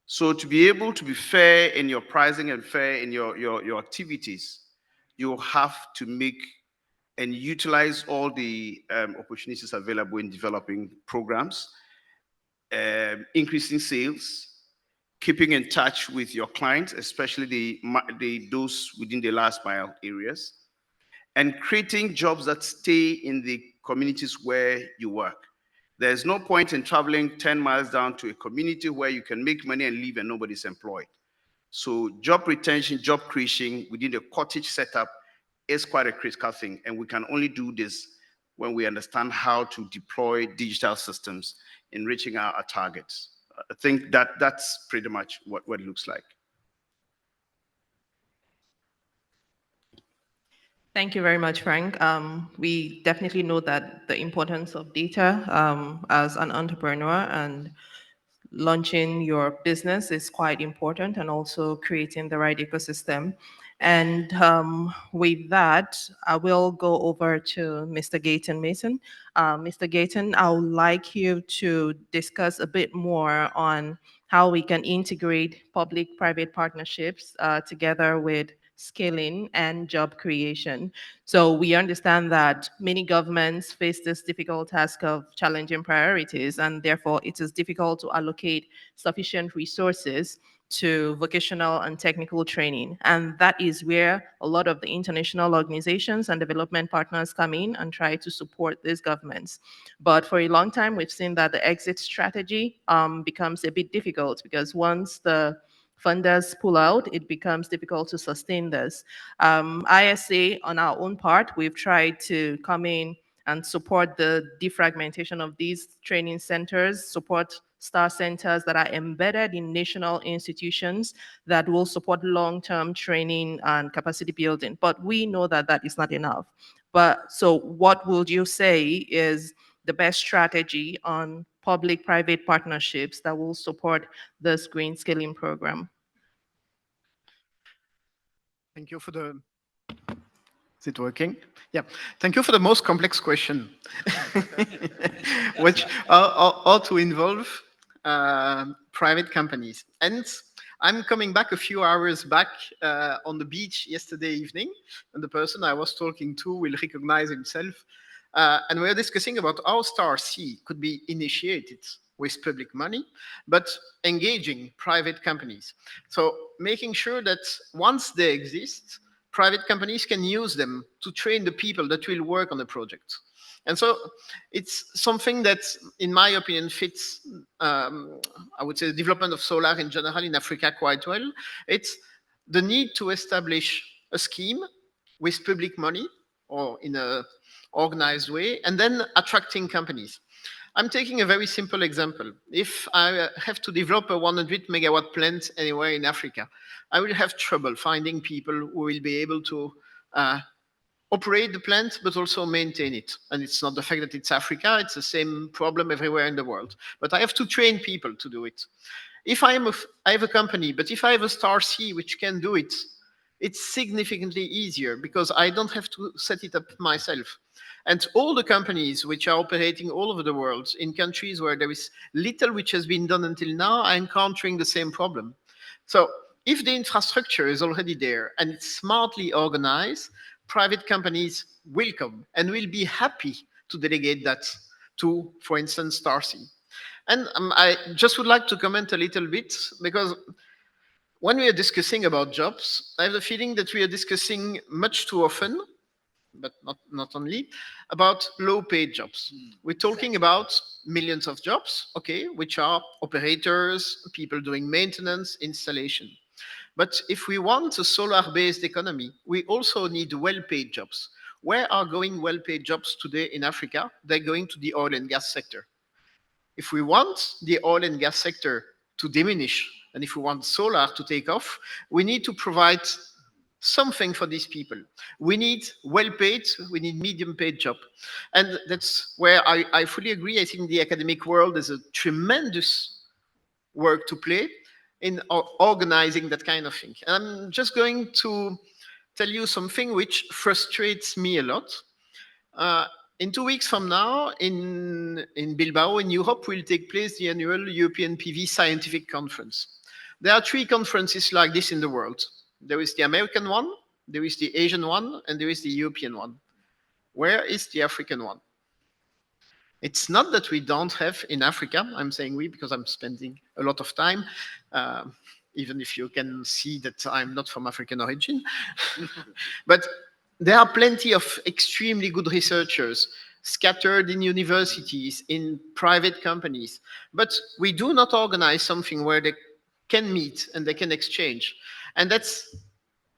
So to be able to be fair in your pricing and fair in your activities, you have to make and utilize all the opportunities available in developing programs, increasing sales, keeping in touch with your clients, especially those within the last mile areas, and creating jobs that stay in the communities where you work. There's no point in traveling 10 miles down to a community where you can make money and live and nobody's employed. So job retention, job creation within the cottage setup is quite a critical thing. And we can only do this when we understand how to deploy digital systems in reaching our targets. I think that's pretty much what it looks like. Thank you very much, Frank. We definitely know that the importance of data as an entrepreneur, and launching your business is quite important, and also creating the right ecosystem. And with that, I will go over to Mr. Gayton Mason. Mr. Gayton, I would like you to discuss a bit more on how we can integrate public-private partnerships together with scaling and job creation. So we understand that many governments face this difficult task of challenging priorities, and therefore it is difficult to allocate sufficient resources to vocational and technical training. And that is where a lot of the international organizations and development partners come in and try to support these governments. But for a long time, we've seen that the exit strategy becomes a bit difficult, because once the funders pull out, it becomes difficult to sustain this. ISA, on our own part, we've tried to come in and support the defragmentation of these training centers, support star centers that are embedded in national institutions that will support long-term training and capacity building. But we know that that is not enough. But so what would you say is the best strategy on public-private partnerships that will support this green scaling program? Thank you for the. Is it working? Yeah. Thank you for the most complex question, which are to involve private companies. And I'm coming back a few hours back on the beach yesterday evening, and the person I was talking to will recognize himself. And we are discussing about how Star C could be initiated with public money, but engaging private companies. So making sure that once they exist, private companies can use them to train the people that will work on the project. And so it's something that, in my opinion, fits, I would say, the development of solar in general in Africa quite well. It's the need to establish a scheme with public money or in a organized way, and then attracting companies. I'm taking a very simple example. If I have to develop a 100 megawatt plant anywhere in Africa, I will have trouble finding people who will be able to operate the plant, but also maintain it. And it's not the fact that it's Africa, it's the same problem everywhere in the world. But I have to train people to do it. If I have a company, but if I have a Star C which can do it, it's significantly easier because I don't have to set it up myself. And all the companies which are operating all over the world in countries where there is little which has been done until now are encountering the same problem. So if the infrastructure is already there and it's smartly organized, private companies will come and will be happy to delegate that to, for instance, Starcy. And I just would like to comment a little bit, because when we are discussing about jobs, I have the feeling that we are discussing much too often, but not only, about low-paid jobs. We're talking about millions of jobs, okay, which are operators, people doing maintenance, installation. But if we want a solar-based economy, we also need well-paid jobs. Where are going well-paid jobs today in Africa? They're going to the oil and gas sector. If we want the oil and gas sector to diminish, and if we want solar to take off, we need to provide something for these people. We need well-paid, we need medium-paid job. And that's where I fully agree. I think the academic world is a tremendous work to play in organizing that kind of thing. And I'm just going to tell you something which frustrates me a lot. In 2 weeks from now, in Bilbao, in Europe, will take place the annual European PV Scientific Conference. There are 3 conferences like this in the world. There is the American one, there is the Asian one, and there is the European one. Where is the African one? It's not that we don't have in Africa, I'm saying we because I'm spending a lot of time, uh, even if you can see that I'm not from African origin. But there are plenty of extremely good researchers scattered in universities, in private companies. But we do not organize something where they can meet and they can exchange. And that's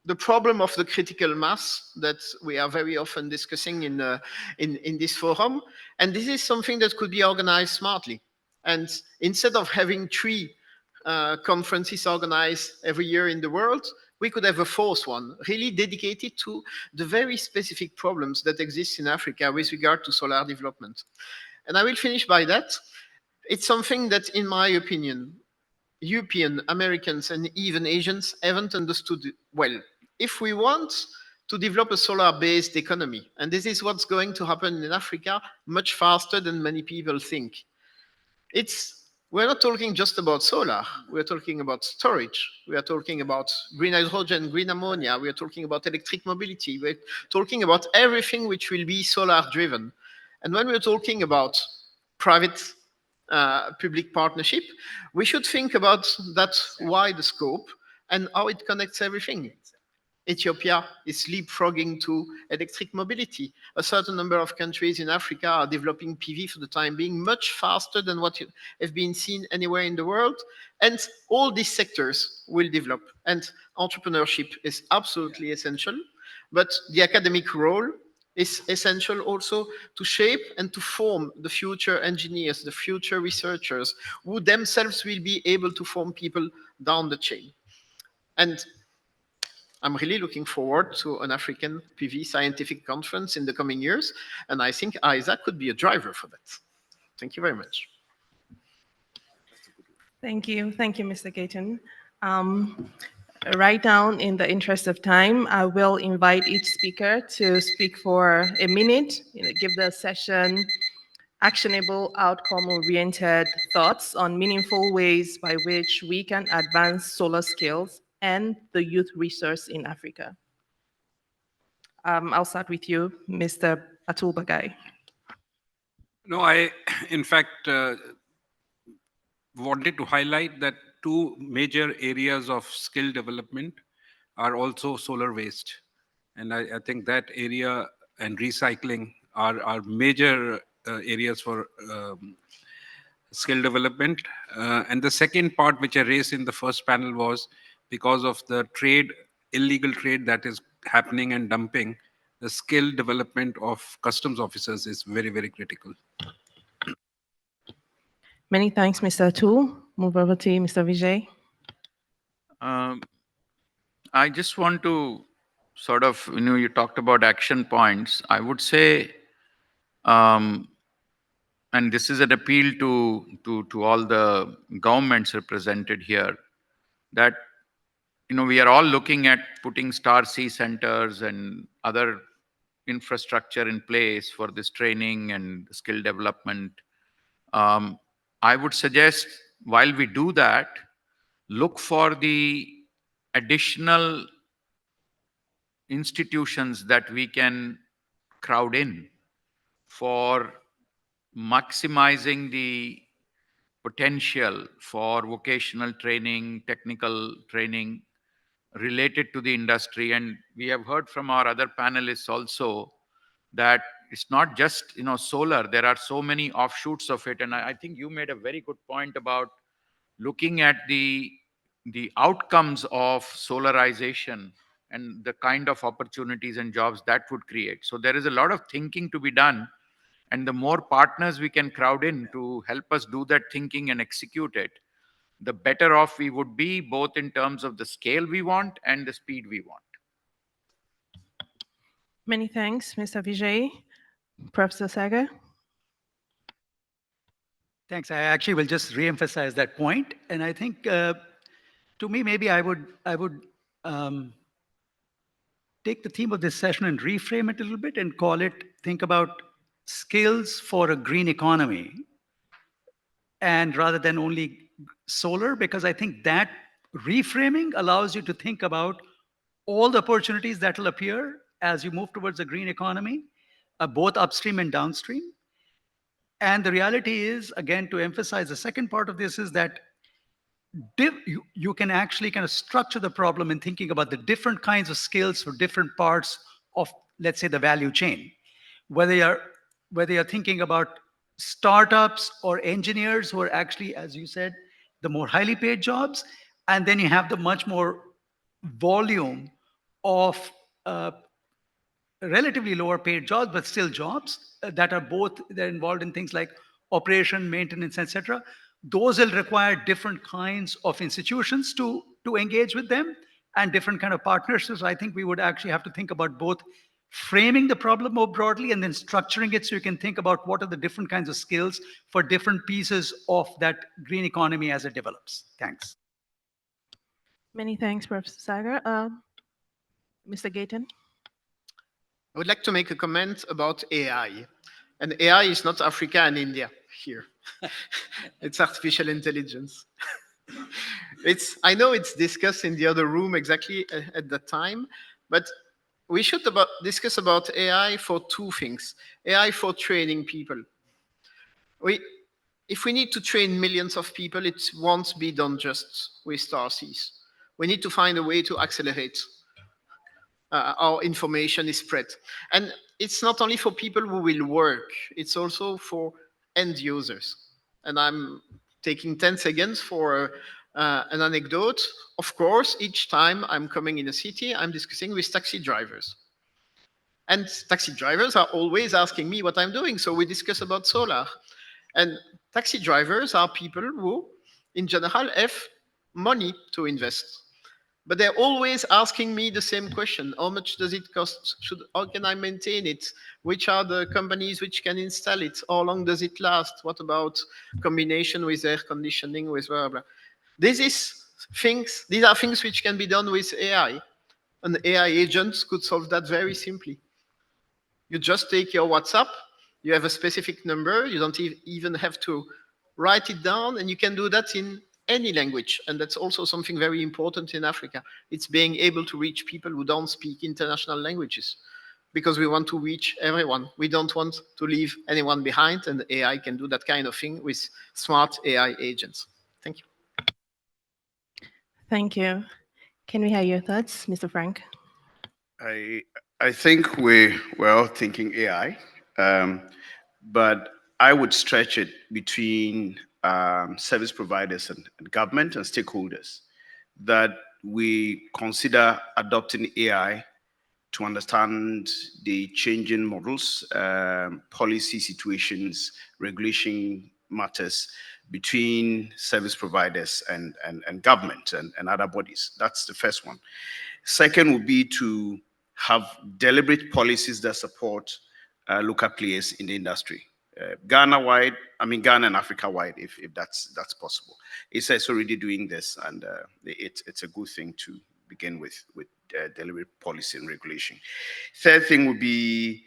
the problem of the critical mass that we are very often discussing in this forum. And this is something that could be organized smartly. And instead of having 3 conferences organized every year in the world, we could have a 4th one, really dedicated to the very specific problems that exist in Africa with regard to solar development. And I will finish by that. It's something that, in my opinion, European, Americans, and even Asians haven't understood well. If we want to develop a solar-based economy, and this is what's going to happen in Africa much faster than many people think, we're not talking just about solar. We're talking about storage. We are talking about green hydrogen, green ammonia. We are talking about electric mobility. We're talking about everything which will be solar driven. And when we're talking about private public partnership, we should think about that wide scope and how it connects everything. Ethiopia is leapfrogging to electric mobility. A certain number of countries in Africa are developing PV for the time being much faster than what have been seen anywhere in the world. And all these sectors will develop. And entrepreneurship is absolutely essential. But the academic role is essential also to shape and to form the future engineers, the future researchers, who themselves will be able to form people down the chain. And I'm really looking forward to an African PV scientific conference in the coming years, and I think ISA could be a driver for that. Thank you very much. Thank you. Thank you, Mr. Gayton. Right now, in the interest of time, I will invite each speaker to speak for a minute, give the session actionable, outcome-oriented thoughts on meaningful ways by which we can advance solar skills and the youth resource in Africa. I'll start with you, Mr. Atul Bagai. No, in fact, wanted to highlight that 2 major areas of skill development are also solar waste. And I think that area and recycling are major areas for skill development. And the second part, which I raised in the first panel, was because of the illegal trade that is happening and dumping, the skill development of customs officers is very, very critical. Many thanks, Mr. Atul. Move over to you, Mr. Vijay. I just want to sort of, you talked about action points. I would say, and this is an appeal to all the governments represented here, that we are all looking at putting Star C centers and other infrastructure in place for this training and skill development. I would suggest, while we do that, look for the additional institutions that we can crowd in for maximizing the potential for vocational training, technical training related to the industry. And we have heard from our other panelists also that it's not just solar. There are so many offshoots of it. And I think you made a very good point about looking at the outcomes of solarization and the kind of opportunities and jobs that would create. So there is a lot of thinking to be done, and the more partners we can crowd in to help us do that thinking and execute it, the better off we would be, both in terms of the scale we want and the speed we want. Many thanks, Mr. Vijay. Professor Sagar. Thanks. I actually will just re-emphasize that point. And I think, to me, maybe I would take the theme of this session and reframe it a little bit and call it, think about skills for a green economy. And rather than only solar, because I think that reframing allows you to think about all the opportunities that will appear as you move towards a green economy, both upstream and downstream. And the reality is, again, to emphasize the second part of this is that you can actually kind of structure the problem in thinking about the different kinds of skills for different parts of, let's say, the value chain. Whether you're thinking about startups or engineers who are actually, as you said, the more highly paid jobs, and then you have the much more volume of uh, relatively lower paid jobs, but still jobs that are both, they're involved in things like operation, maintenance, etc. Those will require different kinds of institutions to engage with them and different kind of partnerships. So I think we would actually have to think about both framing the problem more broadly and then structuring it so you can think about what are the different kinds of skills for different pieces of that green economy as it develops. Thanks. Many thanks, Professor Sagar. Mr. Gayton? I would like to make a comment about AI. And AI is not Africa and India here. It's artificial intelligence. I know it's discussed in the other room exactly at that time, but we should discuss about AI for two things. AI for training people. If we need to train millions of people, it won't be done just with StarSeas. We need to find a way to accelerate our information is spread. And it's not only for people who will work, it's also for end users. And I'm taking 10 seconds for an anecdote. Of course, each time I'm coming in a city, I'm discussing with taxi drivers. And taxi drivers are always asking me what I'm doing. So we discuss about solar. And taxi drivers are people who, in general, have money to invest. But they're always asking me the same question. How much does it cost? How can I maintain it? Which are the companies which can install it? How long does it last? What about combination with air conditioning, with blah, blah. These are things which can be done with AI. An AI agent could solve that very simply. You just take your WhatsApp, you have a specific number, you don't even have to write it down, and you can do that in any language. And that's also something very important in Africa. It's being able to reach people who don't speak international languages, because we want to reach everyone. We don't want to leave anyone behind, and AI can do that kind of thing with smart AI agents. Thank you. Thank you. Can we hear your thoughts, Mr. Frank? I think we're all thinking AI, but I would stretch it between service providers and government and stakeholders, that we consider adopting AI to understand the changing models, policy situations, regulation matters between service providers and government and other bodies. That's the first one. Second would be to have deliberate policies that support local players in the industry. Ghana-wide, I mean Ghana and Africa-wide, if that's possible. It's already doing this, and it's a good thing to begin with deliberate policy and regulation. Third thing would be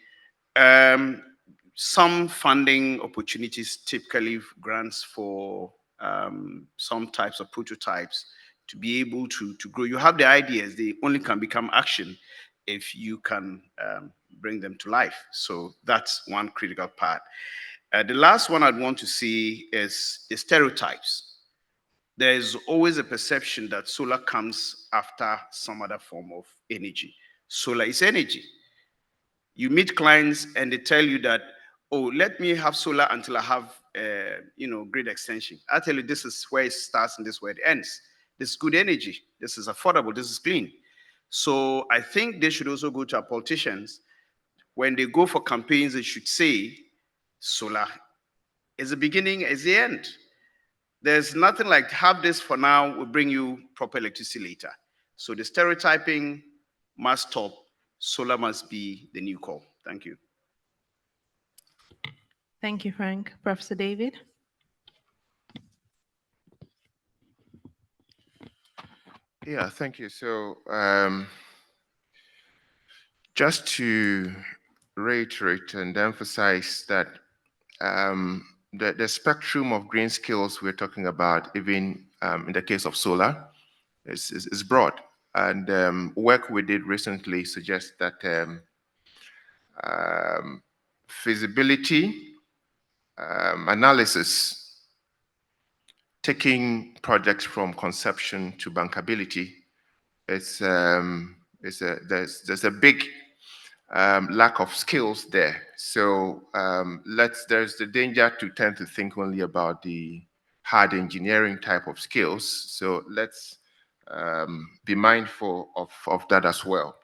some funding opportunities, typically grants for some types of prototypes to be able to grow. You have the ideas, they only can become action if you can bring them to life. So that's one critical part. The last one I'd want to see is the stereotypes. There's always a perception that solar comes after some other form of energy. Solar is energy. You meet clients and they tell you that, oh, let me have solar until I have grid extension. I tell you, this is where it starts and this is where it ends. This is good energy. This is affordable. This is clean. So I think they should also go to our politicians. When they go for campaigns, they should say solar is the beginning, is the end. There's nothing like have this for now, we'll bring you proper electricity later. So the stereotyping must stop. Solar must be the new call. Thank you. Thank you, Frank. Professor David? Yeah, thank you. So just to reiterate and emphasize that the spectrum of green skills we're talking about, even in the case of solar, is broad. And work we did recently suggests that feasibility analysis, taking projects from conception to bankability, there's a big lack of skills there. So there's the danger to tend to think only about the hard engineering type of skills. So let's be mindful of that as well.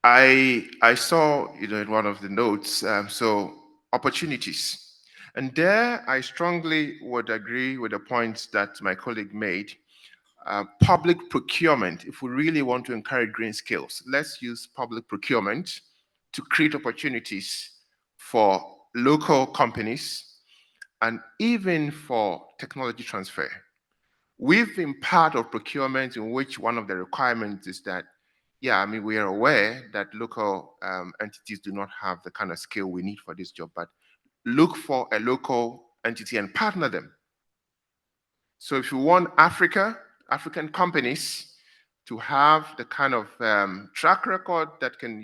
I saw, in one of the notes, so opportunities. And there I strongly would agree with the points that my colleague made. Public procurement, if we really want to encourage green skills, let's use public procurement to create opportunities for local companies and even for technology transfer. We've been part of procurement in which one of the requirements is that, yeah, I mean, we are aware that local entities do not have the kind of skill we need for this job, but look for a local entity and partner them. So if you want African companies to have the kind of track record that can,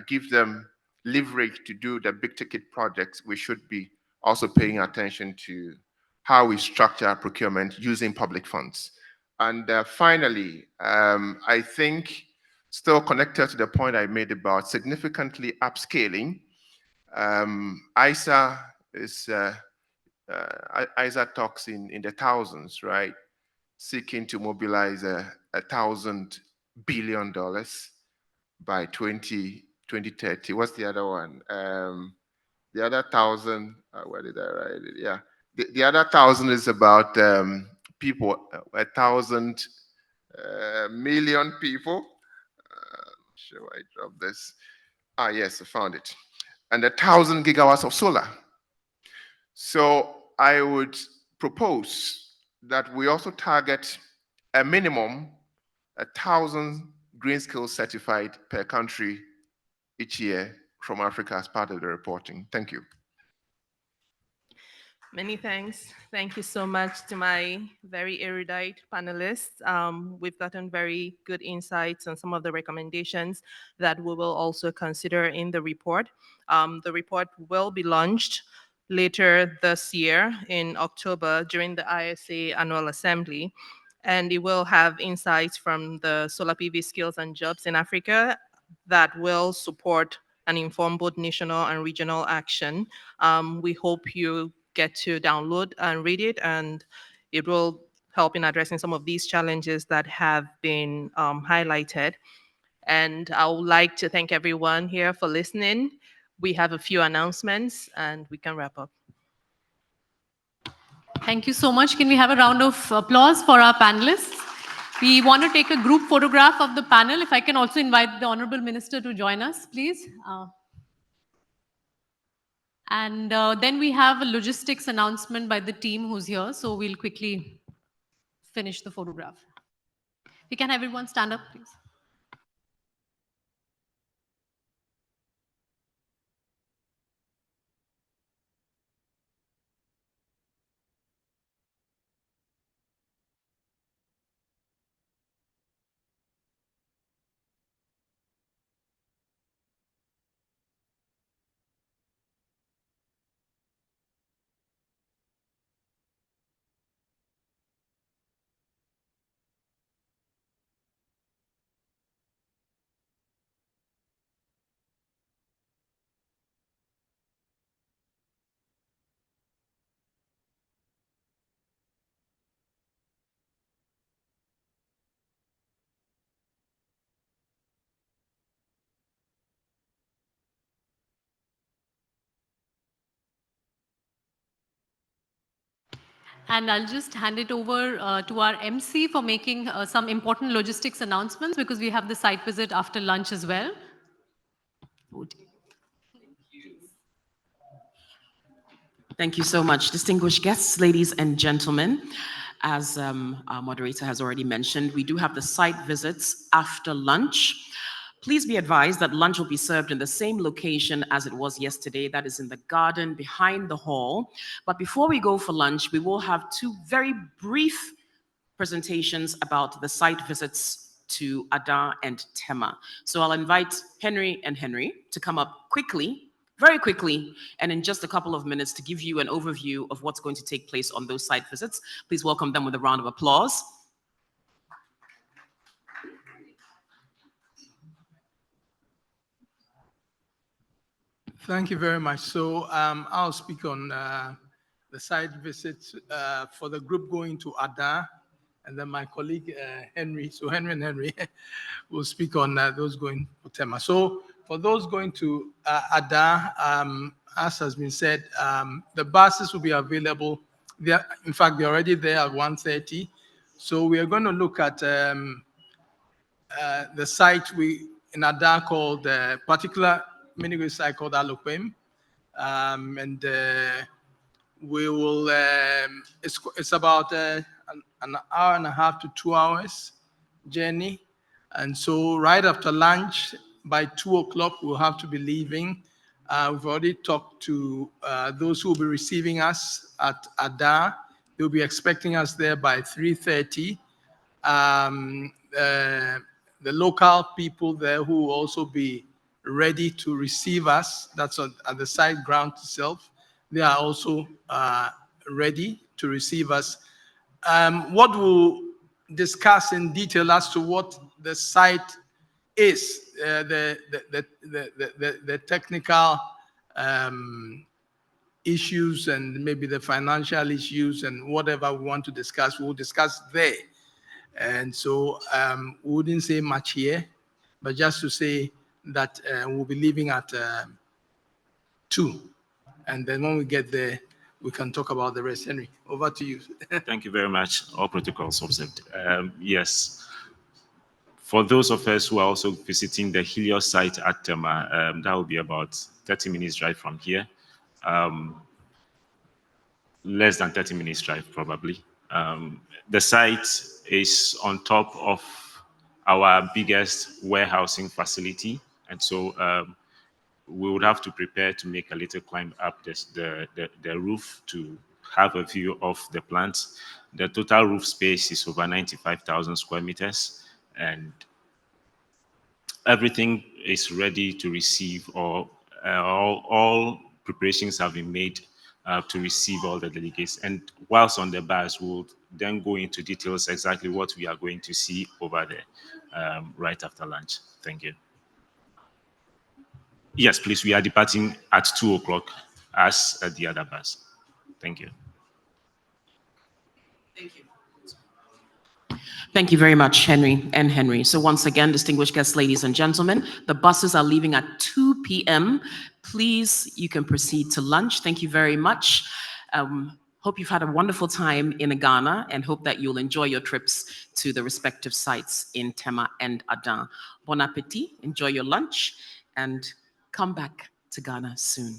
give them leverage to do the big ticket projects, we should be also paying attention to how we structure our procurement using public funds. And finally, I think, still connected to the point I made about significantly upscaling, ISA is ISA talks in the thousands, right? Seeking to mobilize $1,000 billion by 2030. What's the other one? The other thousand, where did I write it? Yeah. The other thousand is about people, 1,000 million people. Sure, I dropped this. Ah, yes, I found it. And 1,000 gigawatts of solar. So I would propose that we also target a minimum 1,000 green skills certified per country each year from Africa as part of the reporting. Thank you. Many thanks. Thank you so much to my very erudite panelists. We've gotten very good insights on some of the recommendations that we will also consider in the report. The report will be launched later this year in October during the ISA Annual Assembly, and it will have insights from the solar PV skills and jobs in Africa that will support and inform both national and regional action. We hope you get to download and read it, and it will help in addressing some of these challenges that have been highlighted. And I would like to thank everyone here for listening. We have a few announcements and we can wrap up. Thank you so much. Can we have a round of applause for our panelists? We want to take a group photograph of the panel. If I can also invite the Honorable Minister to join us, please. And then we have a logistics announcement by the team who's here. So we'll quickly finish the photograph. We can have everyone stand up, please. And I'll just hand it over to our MC for making some important logistics announcements because we have the site visit after lunch as well. Thank you so much. Distinguished guests, ladies and gentlemen, as our moderator has already mentioned, we do have the site visits after lunch. Please be advised that lunch will be served in the same location as it was yesterday, that is in the garden behind the hall. But before we go for lunch, we will have two very brief presentations about the site visits to Ada and Tema. So I'll invite Henry and Henry to come up quickly, very quickly, and in just a couple of minutes to give you an overview of what's going to take place on those site visits. Please welcome them with a round of applause. Thank you very much. So I'll speak on the site visits for the group going to Ada, and then my colleague Henry, so Henry and Henry will speak on those going to Tema. So for those going to Ada, as has been said, the buses will be available. In fact, they're already there at 1:30. So we are going to look at the site in Ada called particular mini site called Aloquim, and we will. It's about an hour and a half to 2 hours journey, and so right after lunch by 2 o'clock we'll have to be leaving. We've already talked to those who will be receiving us at Ada. They'll be expecting us there by 3:30. The local people there who will also be ready to receive us, that's at the site ground itself. They are also ready to receive us. What we'll discuss in detail as to what the site is, the technical issues and maybe the financial issues and whatever we want to discuss, we'll discuss there. And so we wouldn't say much here, but just to say that we'll be leaving at 2. And then when we get there, we can talk about the rest. Henry, over to you. Thank you very much. All protocols observed. Yes. For those of us who are also visiting the Helios site at Tema, that will be about 30 minutes drive from here. Less than 30 minutes drive, probably. The site is on top of our biggest warehousing facility. And so we would have to prepare to make a little climb up the roof to have a view of the plant. The total roof space is over 95,000 square meters, and everything is ready to receive, or all preparations have been made to receive all the delegates. And whilst on the bus, we'll then go into details exactly what we are going to see over there right after lunch. Thank you. Yes, please, we are departing at 2 o'clock as the other bus. Thank you. Thank you. Thank you very much, Henry and Henry. So once again, distinguished guests, ladies and gentlemen, the buses are leaving at 2 p.m. Please, you can proceed to lunch. Thank you very much. Hope you've had a wonderful time in Ghana and hope that you'll enjoy your trips to the respective sites in Tema and Adan. Bon appetit, enjoy your lunch, and come back to Ghana soon.